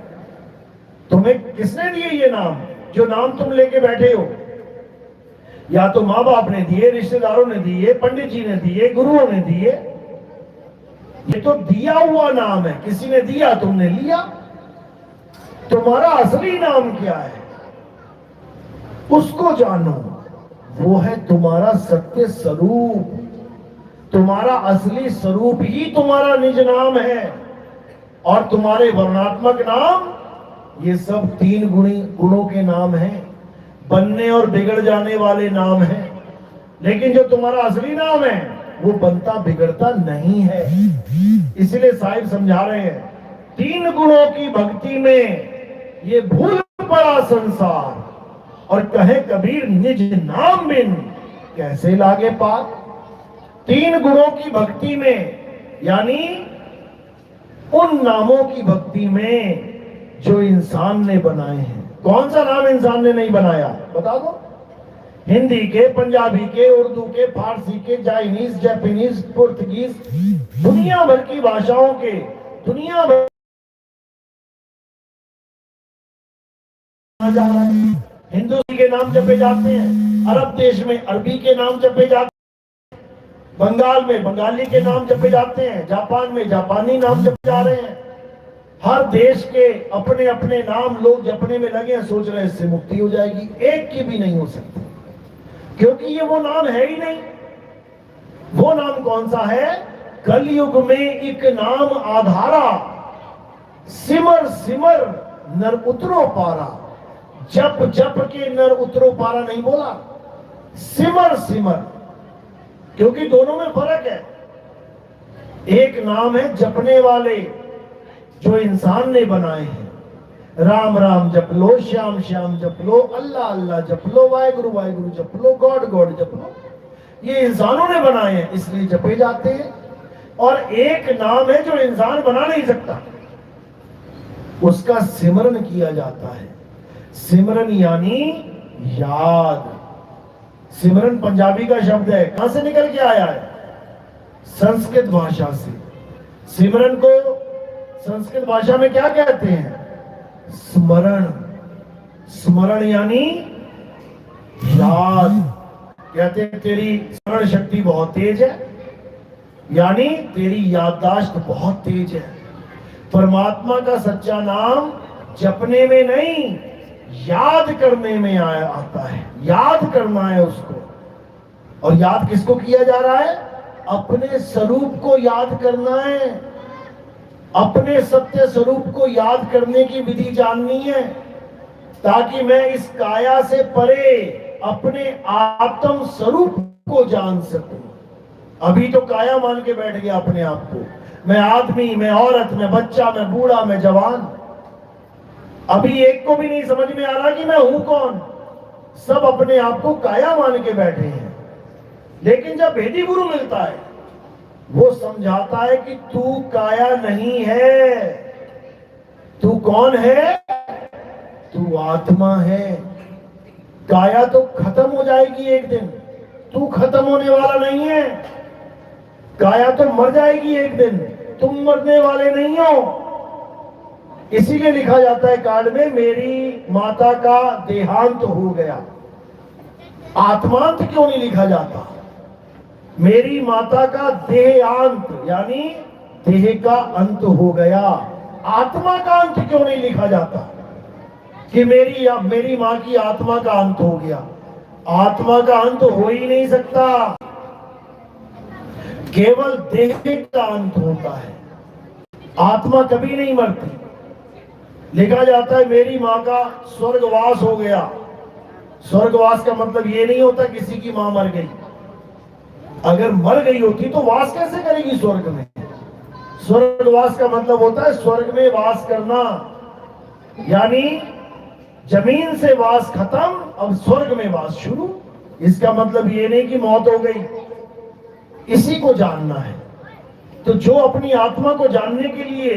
तुम्हें किसने दिए ये नाम? जो नाम तुम लेके बैठे हो, या तो माँ बाप ने दिए, रिश्तेदारों ने दिए, पंडित जी ने दिए, गुरुओं ने दिए। ये तो दिया हुआ नाम है, किसी ने दिया, तुमने लिया। तुम्हारा असली नाम क्या है उसको जानो, वो है तुम्हारा सत्य स्वरूप। तुम्हारा असली स्वरूप ही तुम्हारा निज नाम है। और तुम्हारे वर्णात्मक नाम ये सब 3 गुणों के नाम हैं, बनने और बिगड़ जाने वाले नाम हैं। लेकिन जो तुम्हारा असली नाम है वो बनता बिगड़ता नहीं है। इसलिए साहिब समझा रहे हैं, 3 गुणों की भक्ति में ये भूल पड़ा संसार, और कहे कबीर निज नाम बिन कैसे लागे पार। 3 गुणों की भक्ति में, यानी उन नामों की भक्ति में जो इंसान ने बनाए हैं। कौन सा नाम इंसान ने नहीं बनाया? बता दो। हिंदी के, पंजाबी के, उर्दू के, फारसी के, चाइनीज, जापानीज, पुर्तगीज, दुनिया भर की भाषाओं के, दुनिया भर जा रहा है। हिंदू के नाम जपे जाते हैं, अरब देश में अरबी के नाम जपे जाते हैं, बंगाल में बंगाली के नाम जपे जाते हैं, जापान में जापानी नाम जपे जा रहे हैं। हर देश के अपने अपने नाम लोग जपने में लगे हैं, सोच रहे हैं इससे मुक्ति हो जाएगी। एक की भी नहीं हो सकती, क्योंकि ये वो नाम है ही नहीं। वो नाम कौन सा है? कलयुग में एक नाम आधारा, सिमर सिमर नर उतरो पारा। जप जप के नर उतरो पारा नहीं बोला, सिमर सिमर, क्योंकि दोनों में फर्क है। एक नाम है जपने वाले जो इंसान ने बनाए हैं, राम राम जप लो, श्याम श्याम जप लो, अल्लाह अल्लाह जप लो, वाहेगुरु वाहेगुरु जप लो, गॉड गॉड जप लो। ये इंसानों ने बनाए हैं, इसलिए जपे जाते हैं। और एक नाम है जो इंसान बना नहीं सकता, उसका सिमरन किया जाता है। सिमरन यानी याद। सिमरन पंजाबी का शब्द है, कहां से निकल के आया है? संस्कृत भाषा से। सिमरन को संस्कृत भाषा में क्या कहते हैं? स्मरण। स्मरण यानी याद। कहते हैं तेरी स्मरण शक्ति बहुत तेज है, यानी तेरी याददाश्त बहुत तेज है। परमात्मा का सच्चा नाम जपने में नहीं, याद करने में आता है। याद करना है उसको। और याद किसको किया जा रहा है? अपने स्वरूप को याद करना है। अपने सत्य स्वरूप को याद करने की विधि जाननी है, ताकि मैं इस काया से परे अपने आत्म स्वरूप को जान सकूं। अभी तो काया मान के बैठ गया अपने आप को, मैं आदमी, मैं औरत, मैं बच्चा, मैं बूढ़ा, मैं जवान। अभी एक को भी नहीं समझ में आ रहा कि मैं हूं कौन। सब अपने आप को काया मान के बैठे हैं। लेकिन जब भेदी गुरु मिलता है, वो समझाता है कि तू काया नहीं है। तू कौन है? तू आत्मा है। काया तो खत्म हो जाएगी एक दिन, तू खत्म होने वाला नहीं है। काया तो मर जाएगी एक दिन, तुम मरने वाले नहीं हो। इसीलिए लिखा जाता है कार्ड में, मेरी माता का देहांत हो गया। आत्मांत क्यों नहीं लिखा जाता? मेरी माता का देहांत यानी देह का अंत हो गया। आत्मा का अंत क्यों नहीं लिखा जाता कि मेरी मां की आत्मा का अंत हो गया? आत्मा का अंत हो ही नहीं सकता, केवल देह का अंत होता है। आत्मा कभी नहीं मरती। लिखा जाता है मेरी मां का स्वर्गवास हो गया। स्वर्गवास का मतलब ये नहीं होता किसी की मां मर गई। अगर मर गई होती तो वास कैसे करेगी स्वर्ग में? स्वर्गवास का मतलब होता है स्वर्ग में वास करना, यानी जमीन से वास खत्म, अब स्वर्ग में वास शुरू। इसका मतलब ये नहीं कि मौत हो गई। इसी को जानना है। तो जो अपनी आत्मा को जानने के लिए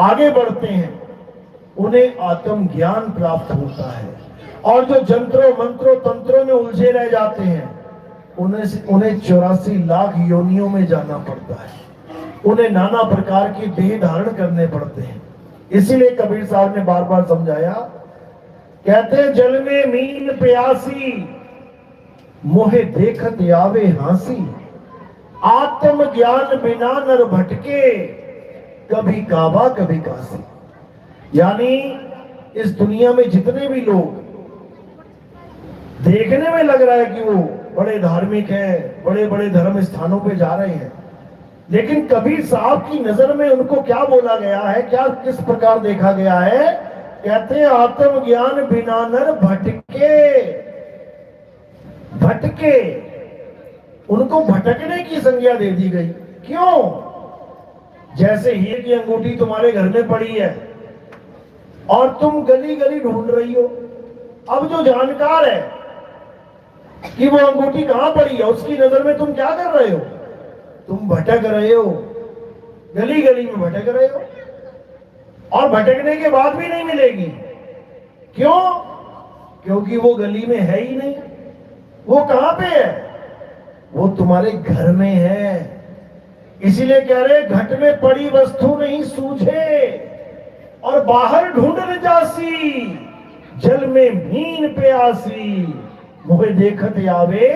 आगे बढ़ते हैं, उन्हें आत्म ज्ञान प्राप्त होता है। और जो जंत्रों मंत्रों तंत्रों में उलझे रह जाते हैं, उन्हें 84 लाख योनियों में जाना पड़ता है। उन्हें नाना प्रकार की देह धारण करने पड़ते हैं। इसीलिए कबीर साहब ने बार बार समझाया, कहते हैं जल में मीन प्यासी, मोहे देखत आवे हांसी। आत्म ज्ञान बिना नर भटके, कभी काबा कभी काशी। यानी इस दुनिया में जितने भी लोग देखने में लग रहा है कि वो बड़े धार्मिक हैं, बड़े बड़े धर्म स्थानों पे जा रहे हैं, लेकिन कबीर साहब की नजर में उनको क्या बोला गया है, क्या किस प्रकार देखा गया है? कहते हैं आत्म ज्ञान बिना नर भटके। भटके, उनको भटकने की संज्ञा दे दी गई। क्यों? जैसे हीरे की अंगूठी तुम्हारे घर में पड़ी है और तुम गली गली ढूंढ रही हो। अब जो जानकार है कि वो अंगूठी कहां पड़ी है, उसकी नजर में तुम क्या कर रहे हो? तुम भटक रहे हो, गली गली में भटक रहे हो, और भटकने के बाद भी नहीं मिलेगी। क्यों? क्योंकि वो गली में है ही नहीं। वो कहां पे है? वो तुम्हारे घर में है। इसीलिए कह रहे घट में पड़ी वस्तु नहीं सूझे, और बाहर ढूंढ जासी, जल में मीन प्यासी, मोहे देखत आवे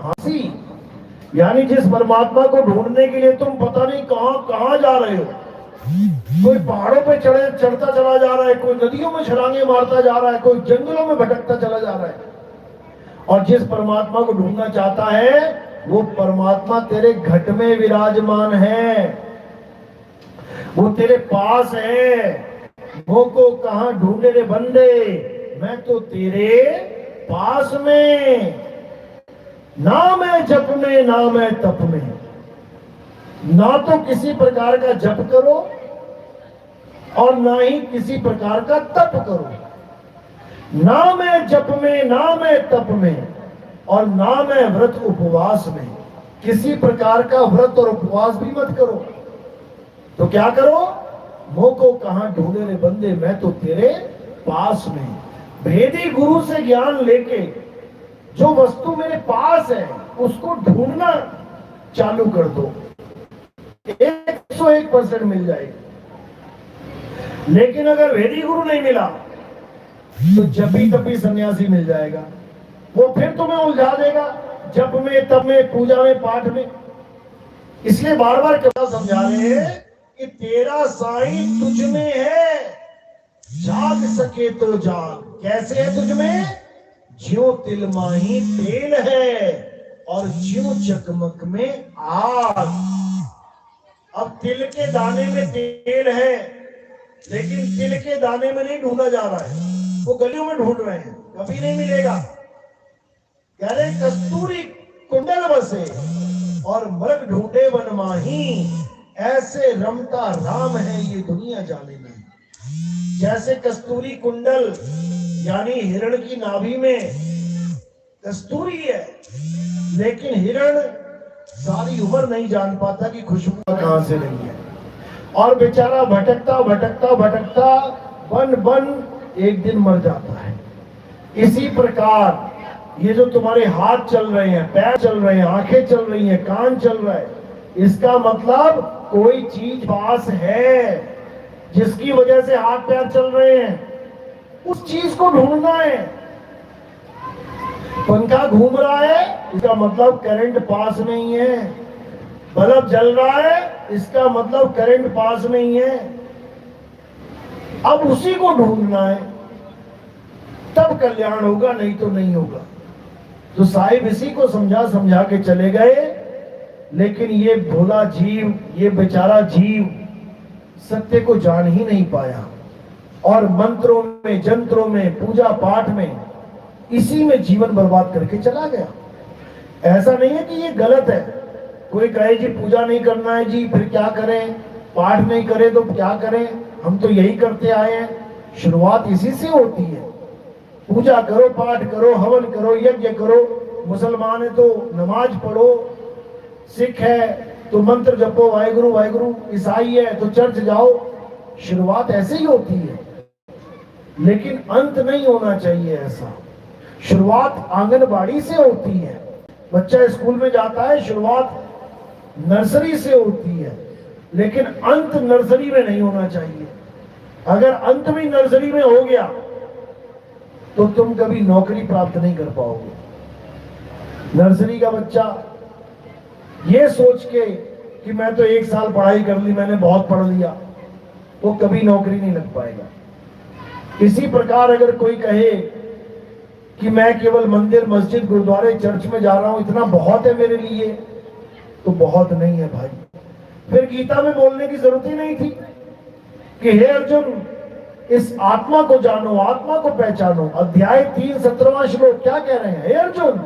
हांसी। यानी जिस परमात्मा को ढूंढने के लिए तुम पता नहीं कहां कहां जा रहे हो, कोई पहाड़ों पे चढ़ता चला जा रहा है, कोई नदियों में छलांगे मारता जा रहा है, कोई जंगलों में भटकता चला जा रहा है, और जिस परमात्मा को ढूंढना चाहता है वो परमात्मा तेरे घट में विराजमान है, वो तेरे पास है। वो को कहां ढूंढे रे बंदे, मैं तो तेरे पास में। ना मैं जप में ना मैं तप में, ना तो किसी प्रकार का जप करो और ना ही किसी प्रकार का तप करो। ना मैं जप में ना मैं तप में, और ना मैं व्रत उपवास में। किसी प्रकार का व्रत और उपवास भी मत करो। तो क्या करो? मोह को कहां ढूंढे रे बंदे, मैं तो तेरे पास में। भेदी गुरु से ज्ञान लेके जो वस्तु मेरे पास है उसको ढूंढना चालू कर दो, 101% मिल जाएगी। लेकिन अगर वेदी गुरु नहीं मिला तो जपी तपी सन्यासी मिल जाएगा। वो फिर तुम्हें उलझा देगा जप में, तप में, पूजा में, पाठ में। इसलिए बार बार क्या समझा रहे हैं कि तेरा साईं तुझ में है, जाग सके तो जाग। कैसे है तुझ में? ज्यों तिल माही तेल है और ज्यों चकमक में आग। अब तिल के दाने में तेल है, लेकिन तिल के दाने में नहीं ढूंढा जा रहा है, वो गलियों में ढूंढ रहे हैं, कभी नहीं मिलेगा। कह रहे कस्तूरी कुंडल बसे और मृग ढूंढे वन माही, ऐसे रमता राम है ये दुनिया जाने नहीं। जैसे कस्तूरी कुंडल यानी हिरण की नाभि में कस्तूरी है, लेकिन हिरण सारी उम्र नहीं जान पाता कि खुशबू कहां से नहीं है, और बेचारा भटकता भटकता भटकता बन बन एक दिन मर जाता है। इसी प्रकार ये जो तुम्हारे हाथ चल रहे हैं, पैर चल रहे हैं, आंखें चल रही हैं, कान चल रहा है, इसका मतलब कोई चीज पास है जिसकी वजह से हाथ पैर चल रहे हैं। उस चीज को ढूंढना है। पंखा घूम रहा है, इसका मतलब करंट पास नहीं है। बल्ब जल रहा है, इसका मतलब करंट पास नहीं है। अब उसी को ढूंढना है, तब कल्याण होगा, नहीं तो नहीं होगा। तो साहिब इसी को समझा समझा के चले गए, लेकिन ये भोला जीव, ये बेचारा जीव सत्य को जान ही नहीं पाया, और मंत्रों में, जंत्रों में, पूजा पाठ में, इसी में जीवन बर्बाद करके चला गया। ऐसा नहीं है कि ये गलत है। कोई कहे जी पूजा नहीं करना है जी, फिर क्या करें, पाठ नहीं करें तो क्या करें, हम तो यही करते आए हैं। शुरुआत इसी से होती है। पूजा करो, पाठ करो, हवन करो, यज्ञ करो। मुसलमान है तो नमाज पढ़ो, सिख है तो मंत्र जपो, वाहेगुरु वाहेगुरु, ईसाई है तो चर्च जाओ। शुरुआत ऐसे ही होती है, लेकिन अंत नहीं होना चाहिए ऐसा। शुरुआत आंगनबाड़ी से होती है। बच्चा स्कूल में जाता है, शुरुआत नर्सरी से होती है, लेकिन अंत नर्सरी में नहीं होना चाहिए। अगर अंत भी नर्सरी में हो गया तो तुम कभी नौकरी प्राप्त नहीं कर पाओगे। नर्सरी का बच्चा ये सोच के कि मैं तो 1 साल पढ़ाई कर ली, मैंने बहुत पढ़ लिया, वो कभी नौकरी नहीं लग पाएगा। इसी प्रकार अगर कोई कहे कि मैं केवल मंदिर, मस्जिद, गुरुद्वारे, चर्च में जा रहा हूं, इतना बहुत है मेरे लिए, तो बहुत नहीं है भाई। फिर गीता में बोलने की जरूरत ही नहीं थी कि हे अर्जुन, इस आत्मा को जानो, आत्मा को पहचानो। अध्याय 3 17वां श्लोक क्या कह रहे हैं? हे अर्जुन,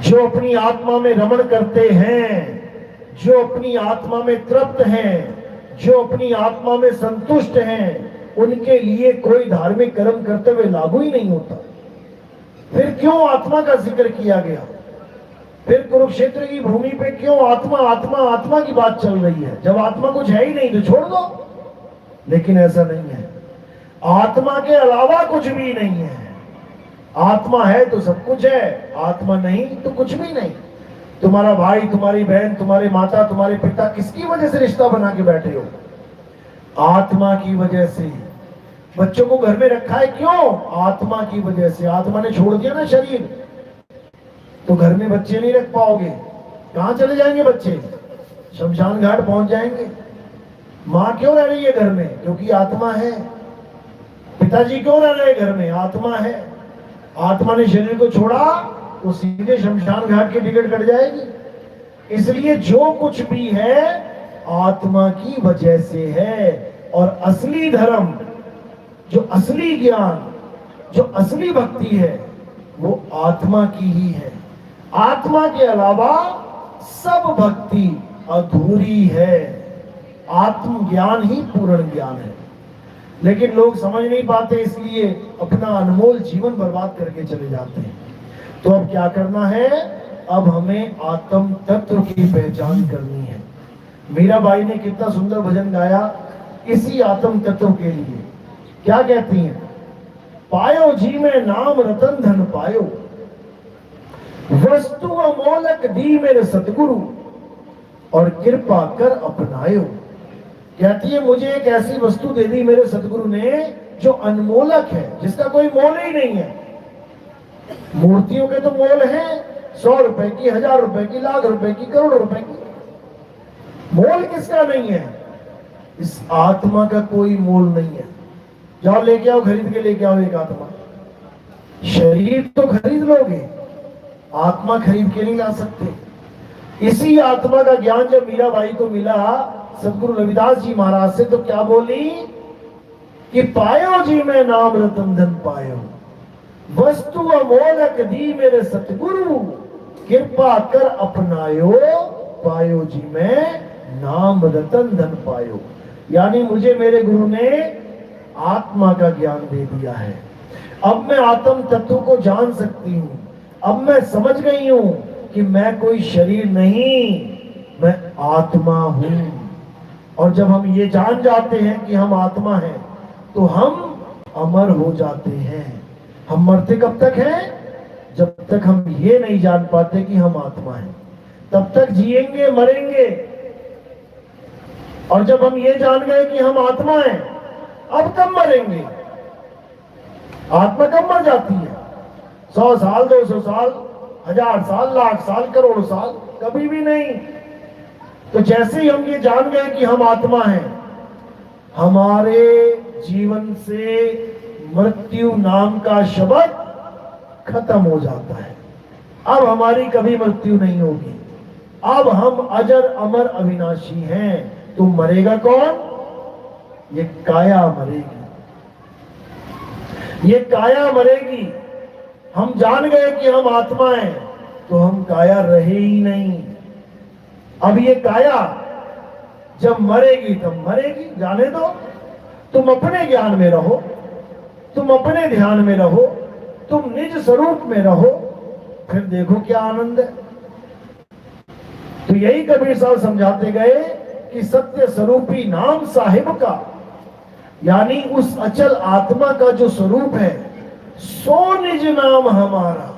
जो अपनी आत्मा में रमण करते हैं, जो अपनी आत्मा में तृप्त हैं, जो अपनी आत्मा में संतुष्ट हैं, उनके लिए कोई धार्मिक कर्म करते हुए लागू ही नहीं होता। फिर क्यों आत्मा का जिक्र किया गया? फिर कुरुक्षेत्र की भूमि पे क्यों आत्मा आत्मा आत्मा की बात चल रही है? जब आत्मा कुछ है ही नहीं तो छोड़ दो। लेकिन ऐसा नहीं है, आत्मा के अलावा कुछ भी नहीं है। आत्मा है तो सब कुछ है, आत्मा नहीं तो कुछ भी नहीं। तुम्हारा भाई, तुम्हारी बहन, तुम्हारे माता, तुम्हारे पिता, किसकी वजह से रिश्ता बना के बैठे हो? आत्मा की वजह से। बच्चों को घर में रखा है क्यों? आत्मा की वजह से। आत्मा ने छोड़ दिया ना शरीर, तो घर में बच्चे नहीं रख पाओगे। कहां चले जाएंगे बच्चे? शमशान घाट पहुंच जाएंगे। मां क्यों रह रही है घर में? क्योंकि आत्मा है। पिताजी क्यों रह रहे घर में? आत्मा है। आत्मा ने शरीर को छोड़ा तो सीधे शमशान घाट की टिकट कट जाएगी। इसलिए जो कुछ भी है आत्मा की वजह से है। और असली धर्म, जो असली ज्ञान, जो असली भक्ति है, वो आत्मा की ही है। आत्मा के अलावा सब भक्ति अधूरी है। आत्मज्ञान ही पूर्ण ज्ञान है। लेकिन लोग समझ नहीं पाते, इसलिए अपना अनमोल जीवन बर्बाद करके चले जाते हैं। तो अब क्या करना है? अब हमें आत्म तत्व की पहचान करनी है। मीराबाई ने कितना सुंदर भजन गाया इसी आत्म तत्व के लिए। क्या कहती हैं? पायो जी में नाम रतन धन पायो, वस्तु अमोलक दी मेरे सतगुरु, और कृपा कर अपनायो। कहती है मुझे एक ऐसी वस्तु दे दी मेरे सतगुरु ने जो अनमोलक है, जिसका कोई मोल ही नहीं है। मूर्तियों के तो मोल हैं, 100 रुपए की, 1000 रुपए की, लाख रुपए की, करोड़ रुपए की। मोल किसका नहीं है? इस आत्मा का कोई मोल नहीं है। जाओ लेके आओ, खरीद के लेके आओ एक आत्मा। शरीर तो खरीद लोगे, आत्मा खरीद के नहीं ला सकते। इसी आत्मा का ज्ञान जब मीराबाई को मिला सदगुरु रविदास जी महाराज से, तो क्या बोली कि पायो जी में नाम रतन धन पायो। वस्तु अमोलक दी मेरे सतगुरु, कृपा कर अपनायो, पायो जी मैं नाम रतन धन पायो। यानी मुझे मेरे गुरु ने आत्मा का ज्ञान दे दिया है। अब मैं आत्म तत्व को जान सकती हूँ। अब मैं समझ गई हूँ कि मैं कोई शरीर नहीं, मैं आत्मा हूँ। और जब हम ये जान जाते हैं कि हम आत्मा हैं, तो हम अमर हो जाते हैं। हम मरते कब तक हैं? जब तक हम ये नहीं जान पाते कि हम आत्मा हैं, तब तक जिएंगे मरेंगे। और जब हम ये जान गए कि हम आत्मा हैं, अब कब मरेंगे? आत्मा कब मर जाती है? 100 साल, 200 साल, 1000 साल, लाख साल, करोड़ साल, कभी भी नहीं। तो जैसे ही हम ये जान गए कि हम आत्मा हैं, हमारे जीवन से मृत्यु नाम का शब्द खत्म हो जाता है। अब हमारी कभी मृत्यु नहीं होगी। अब हम अजर अमर अविनाशी हैं। तो मरेगा कौन? ये काया मरेगी, ये काया मरेगी। हम जान गए कि हम आत्मा हैं, तो हम काया रहे ही नहीं। अब ये काया जब मरेगी तब मरेगी, जाने दो। तुम अपने ज्ञान में रहो, तुम अपने ध्यान में रहो, तुम निज स्वरूप में रहो, फिर देखो क्या आनंद है। तो यही कबीर साहब समझाते गए कि सत्य स्वरूपी नाम साहिब का, यानी उस अचल आत्मा का जो स्वरूप है, सो निज नाम हमारा,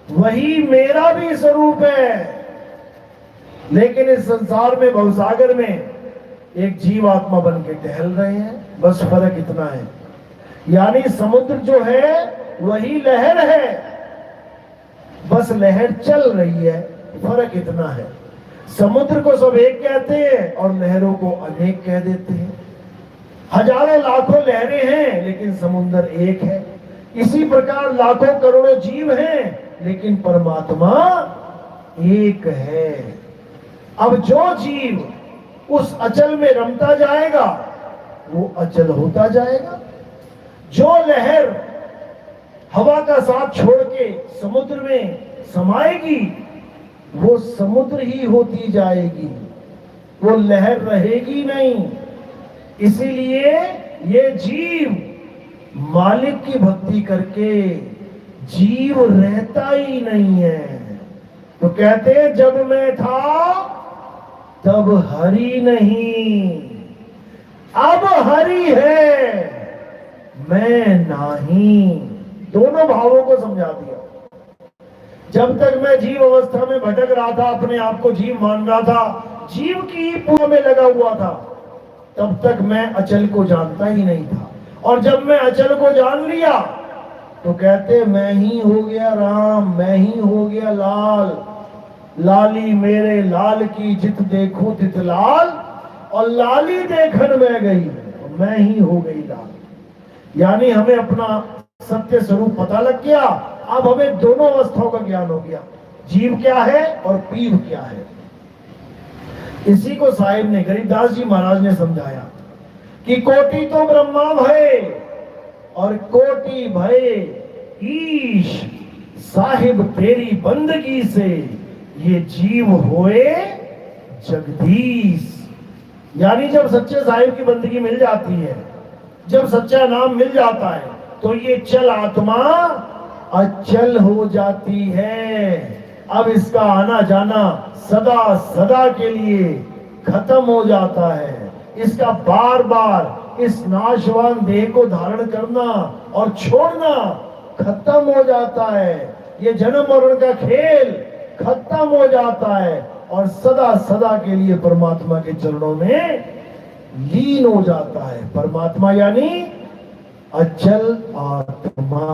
वही मेरा भी स्वरूप है। लेकिन इस संसार में, भवसागर में, एक जीव आत्मा बन के टहल रहे हैं। बस फर्क इतना है, यानी समुद्र जो है वही लहर है, बस लहर चल रही है। फर्क इतना है, समुद्र को सब एक कहते हैं और लहरों को अनेक कह देते हैं। हजारों लाखों लहरें हैं, लेकिन समुद्र एक है। इसी प्रकार लाखों करोड़ों जीव हैं, लेकिन परमात्मा एक है। अब जो जीव उस अचल में रमता जाएगा, वो अचल होता जाएगा। जो लहर हवा का साथ छोड़ के समुद्र में समाएगी, वो समुद्र ही होती जाएगी, वो लहर रहेगी नहीं। इसीलिए ये जीव मालिक की भक्ति करके जीव रहता ही नहीं है। तो कहते हैं, जब मैं था तब हरि नहीं, अब हरि है, मैं नहीं। दोनों भावों को समझा दिया। जब तक मैं जीव अवस्था में भटक रहा था, अपने आप को जीव मान रहा था, जीव की पूजा में लगा हुआ था, तब तक मैं अचल को जानता ही नहीं था। और जब मैं अचल को जान लिया, तो कहते मैं ही हो गया राम, मैं ही हो गया लाल। लाली मेरे लाल की जित देखूं तित लाल, और लाली देखन में गई, मैं ही हो गई लाल। यानी हमें अपना सत्य स्वरूप पता लग गया। अब हमें दोनों अवस्थाओं का ज्ञान हो गया, जीव क्या है और पीव क्या है। इसी को साहिब ने, गरीबदास जी महाराज ने समझाया कि कोटि तो ब्रह्मा भय और कोटि भय ईश, साहिब तेरी बंदगी से ये जीव होए जगदीश। यानी जब सच्चे साहिब की बंदगी मिल जाती है, जब सच्चा नाम मिल जाता है, तो ये चल आत्मा अचल हो जाती है। अब इसका आना जाना सदा सदा के लिए खत्म हो जाता है। इसका बार बार इस नाशवान देह को धारण करना और छोड़ना खत्म हो जाता है। ये जन्म मरण का खेल खत्म हो जाता है और सदा सदा के लिए परमात्मा के चरणों में लीन हो जाता है। परमात्मा यानी अचल आत्मा,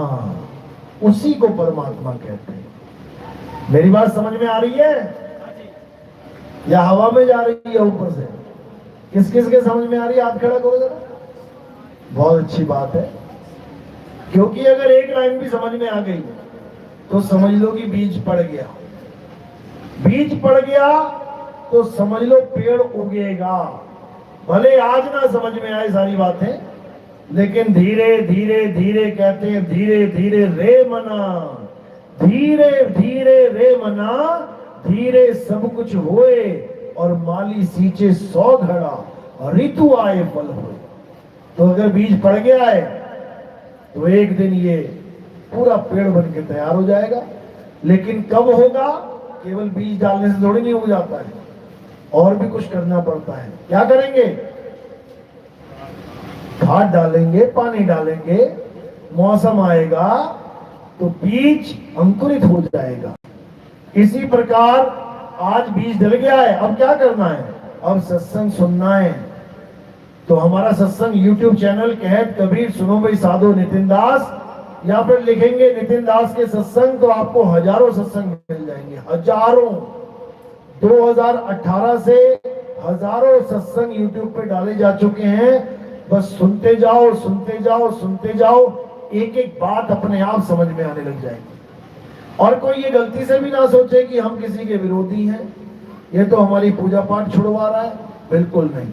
उसी को परमात्मा कहते हैं। मेरी बात समझ में आ रही है या हवा में जा रही है ऊपर से? किस किस के समझ में आ रही है? हाथ खड़ा करो जरा। बहुत अच्छी बात है, क्योंकि अगर एक लाइन भी समझ में आ गई तो समझ लो कि बीज पड़ गया। बीज पड़ गया तो समझ लो पेड़ उगेगा। भले आज ना समझ में आए सारी बातें, लेकिन धीरे धीरे धीरे कहते हैं, धीरे धीरे रे मना, धीरे धीरे रे मना, धीरे सब कुछ होए और माली सींचे 100 घड़ा ऋतु आए फल होए। तो अगर बीज पड़ गया है तो एक दिन ये पूरा पेड़ बन के तैयार हो जाएगा। लेकिन कब होगा? केवल बीज डालने से थोड़ी नहीं हो जाता है, और भी कुछ करना पड़ता है। क्या करेंगे? खाद डालेंगे, पानी डालेंगे, मौसम आएगा तो बीज अंकुरित हो जाएगा। इसी प्रकार आज बीज डल गया है, अब क्या करना है? अब सत्संग सुनना है। तो हमारा सत्संग YouTube चैनल कहत कबीर सुनो भाई साधो नितिन दास, या फिर लिखेंगे नितिन दास के सत्संग तो आपको हजारों सत्संग मिल जाएंगे, हजारों। 2018 से हजारों सत्संग YouTube पे डाले जा चुके हैं। बस सुनते जाओ, सुनते जाओ, सुनते जाओ, एक एक बात अपने आप समझ में आने लग जाएगी। और कोई ये गलती से भी ना सोचे कि हम किसी के विरोधी हैं, ये तो हमारी पूजा पाठ छुड़वा रहा है। बिल्कुल नहीं।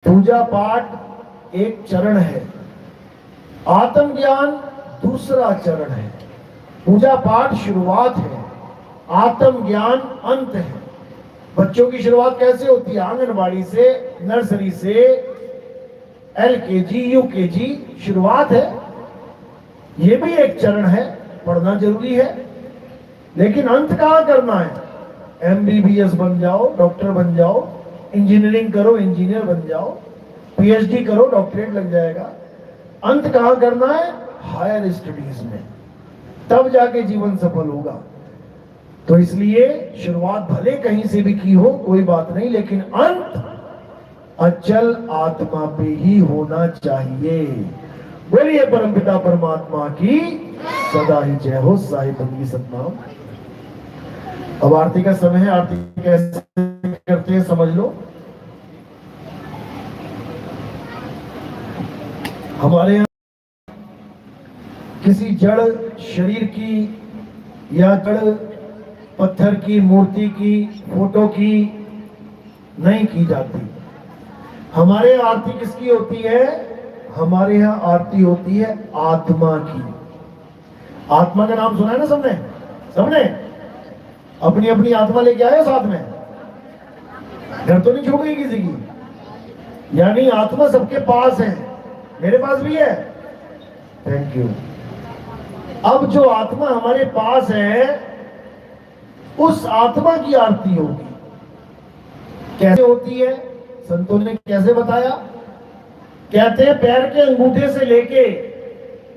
पूजा पाठ एक चरण है, आत्मज्ञान दूसरा चरण है। पूजा पाठ शुरुआत है, आत्मज्ञान अंत है। बच्चों की शुरुआत कैसे होती है? आंगनबाड़ी से, नर्सरी से, LKG, UKG शुरुआत है। ये भी एक चरण है, पढ़ना जरूरी है। लेकिन अंत कहां करना है? MBBS बन जाओ, डॉक्टर बन जाओ, इंजीनियरिंग करो, इंजीनियर बन जाओ, PhD करो, डॉक्टरेट लग जाएगा। अंत कहां करना है? हायर स्टडीज में, तब जाके जीवन सफल होगा। तो इसलिए शुरुआत भले कहीं से भी की हो कोई बात नहीं, लेकिन अंत अचल आत्मा पे ही होना चाहिए। बोलिए परमपिता परमात्मा की सदा ही जय हो। साहिब बंदी सतनाम। अब आरती का समय है। आरती कैसे करते हैं समझ लो। हमारे यहाँ किसी जड़ शरीर की या जड़ पत्थर की, मूर्ति की, फोटो की नहीं की जाती। हमारे यहाँ आरती किसकी होती है? हमारे यहाँ आरती होती है आत्मा की। आत्मा का नाम सुना है ना सबने? सबने अपनी अपनी आत्मा लेके आए साथ में, घर तो नहीं छूट गई किसी की। यानी आत्मा सबके पास है, मेरे पास भी है। Thank you. अब जो आत्मा हमारे पास है उस आत्मा की आरती होगी। कैसे होती है? संतों ने कैसे बताया? कहते हैं पैर के अंगूठे से लेके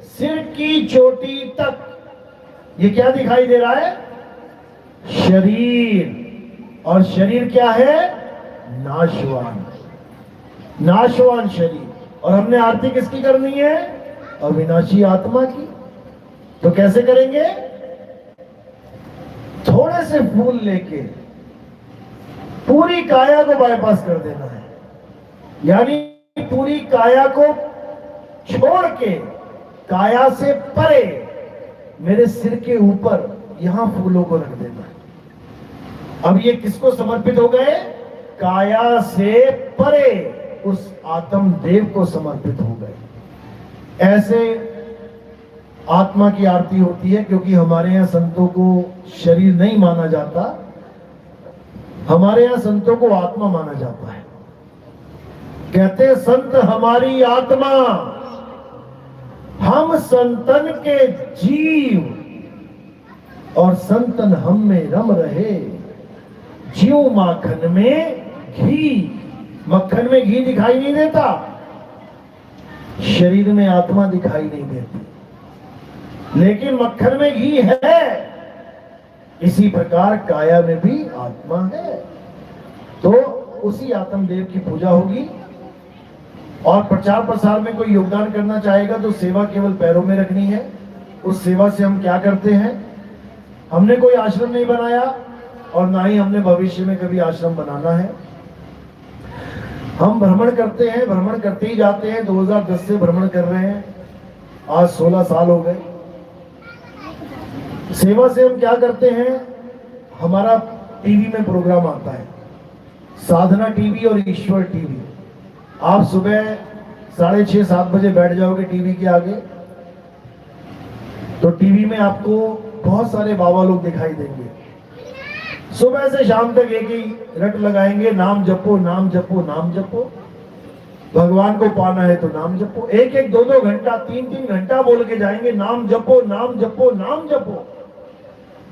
सिर की चोटी तक ये क्या दिखाई दे रहा है? शरीर। और शरीर क्या है? नाशवान, नाशवान शरीर। और हमने आरती किसकी करनी है? अविनाशी आत्मा की। तो कैसे करेंगे? थोड़े से फूल लेके पूरी काया को बाईपास कर देना है। यानी पूरी काया को छोड़ के काया से परे मेरे सिर के ऊपर यहां फूलों को रख देना है। अब ये किसको समर्पित हो गए? काया से परे उस आत्म देव को समर्पित हो गए। ऐसे आत्मा की आरती होती है। क्योंकि हमारे यहाँ संतों को शरीर नहीं माना जाता, हमारे यहाँ संतों को आत्मा माना जाता है। कहते संत हमारी आत्मा, हम संतन के जीव, और संतन हम में रम रहे। जीव माखन में घी। मक्खन में घी दिखाई नहीं देता, शरीर में आत्मा दिखाई नहीं देती, लेकिन मक्खन में घी है। इसी प्रकार काया में भी आत्मा है। तो उसी आत्मदेव की पूजा होगी। और प्रचार प्रसार में कोई योगदान करना चाहेगा तो सेवा केवल पैरों में रखनी है। उस सेवा से हम क्या करते हैं? हमने कोई आश्रम नहीं बनाया और ना ही हमने भविष्य में कभी आश्रम बनाना है। हम भ्रमण करते हैं, भ्रमण करते ही जाते हैं। 2010 से भ्रमण कर रहे हैं, आज 16 साल हो गए। सेवा से हम क्या करते हैं? हमारा टीवी में प्रोग्राम आता है, साधना टीवी और ईश्वर टीवी। आप सुबह 6:30-7 बजे बैठ जाओगे टीवी के आगे, तो टीवी में आपको बहुत सारे बाबा लोग दिखाई देंगे। सुबह से शाम तक एक ही रट लगाएंगे, नाम जपो नाम जपो नाम जपो, भगवान को पाना है तो नाम जपो। 1-1, 2-2 घंटा, 3-3 घंटा बोल के जाएंगे, नाम जपो नाम जपो नाम जपो।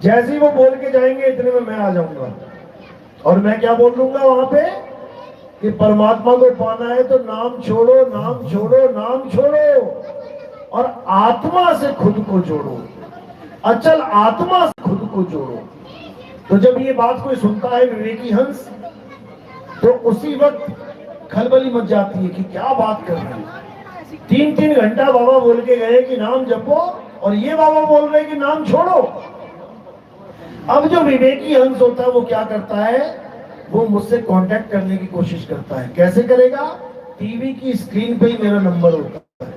जैसे ही वो बोल के जाएंगे इतने में मैं आ जाऊंगा और मैं क्या बोल दूंगा वहां पे कि परमात्मा को पाना है तो नाम छोड़ो नाम छोड़ो नाम छोड़ो और आत्मा से खुद को जोड़ो, अचल आत्मा से खुद को जोड़ो। तो जब ये बात कोई सुनता है विवेकी हंस, तो उसी वक्त खलबली मच जाती है कि क्या बात कर रहे हैं। 3-3 घंटा बाबा बोल के गए कि नाम जपो और ये बाबा बोल रहे कि नाम छोड़ो। अब जो विवेकी हंस होता है वो क्या करता है, वो मुझसे कांटेक्ट करने की कोशिश करता है। कैसे करेगा? टीवी की स्क्रीन पे ही मेरा नंबर होता है,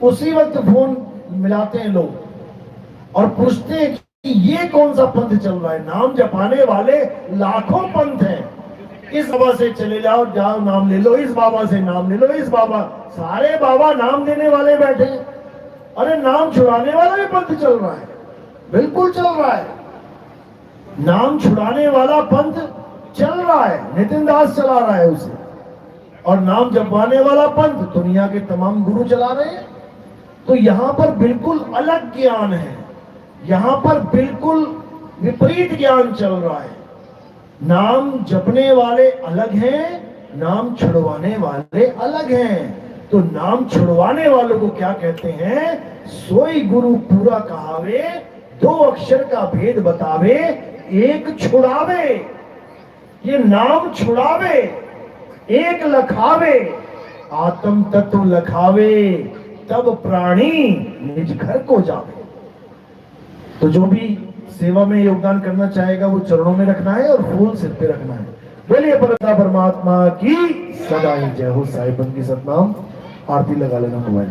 उसी वक्त फोन मिलाते हैं लोग और पूछते हैं कि ये कौन सा पंथ चल रहा है। नाम जपाने वाले लाखों पंथ हैं, इस बाबा से चले जाओ, जाओ नाम ले लो, इस बाबा से नाम ले लो, इस बाबा, सारे बाबा नाम देने वाले बैठे। अरे नाम छुड़ाने वाला भी पंथ चल रहा है, बिल्कुल चल रहा है। नाम छुड़ाने वाला पंथ चल रहा है, नितिन दास चला रहा है उसे, और नाम जपवाने वाला पंथ दुनिया के तमाम गुरु चला रहे हैं। तो यहां पर बिल्कुल अलग ज्ञान है, यहां पर बिल्कुल विपरीत ज्ञान चल रहा है। नाम जपने वाले अलग हैं, नाम छुड़वाने वाले अलग हैं। तो नाम छुड़वाने वालों को क्या कहते हैं? सोई गुरु पूरा कहावे, 2 अक्षर का भेद बतावे, एक छुड़ावे। ये नाम छुड़ावे, एक लखावे, आत्म तत्व लखावे, तब प्राणी निज घर को जावे। तो जो भी सेवा में योगदान करना चाहेगा वो चरणों में रखना है और फूल सिर पे रखना है। बोलिए परमात्मा परमात्मा की सदा ही जय हो। साहिबन की सतनाम। आरती लगा लेना मोबाइल।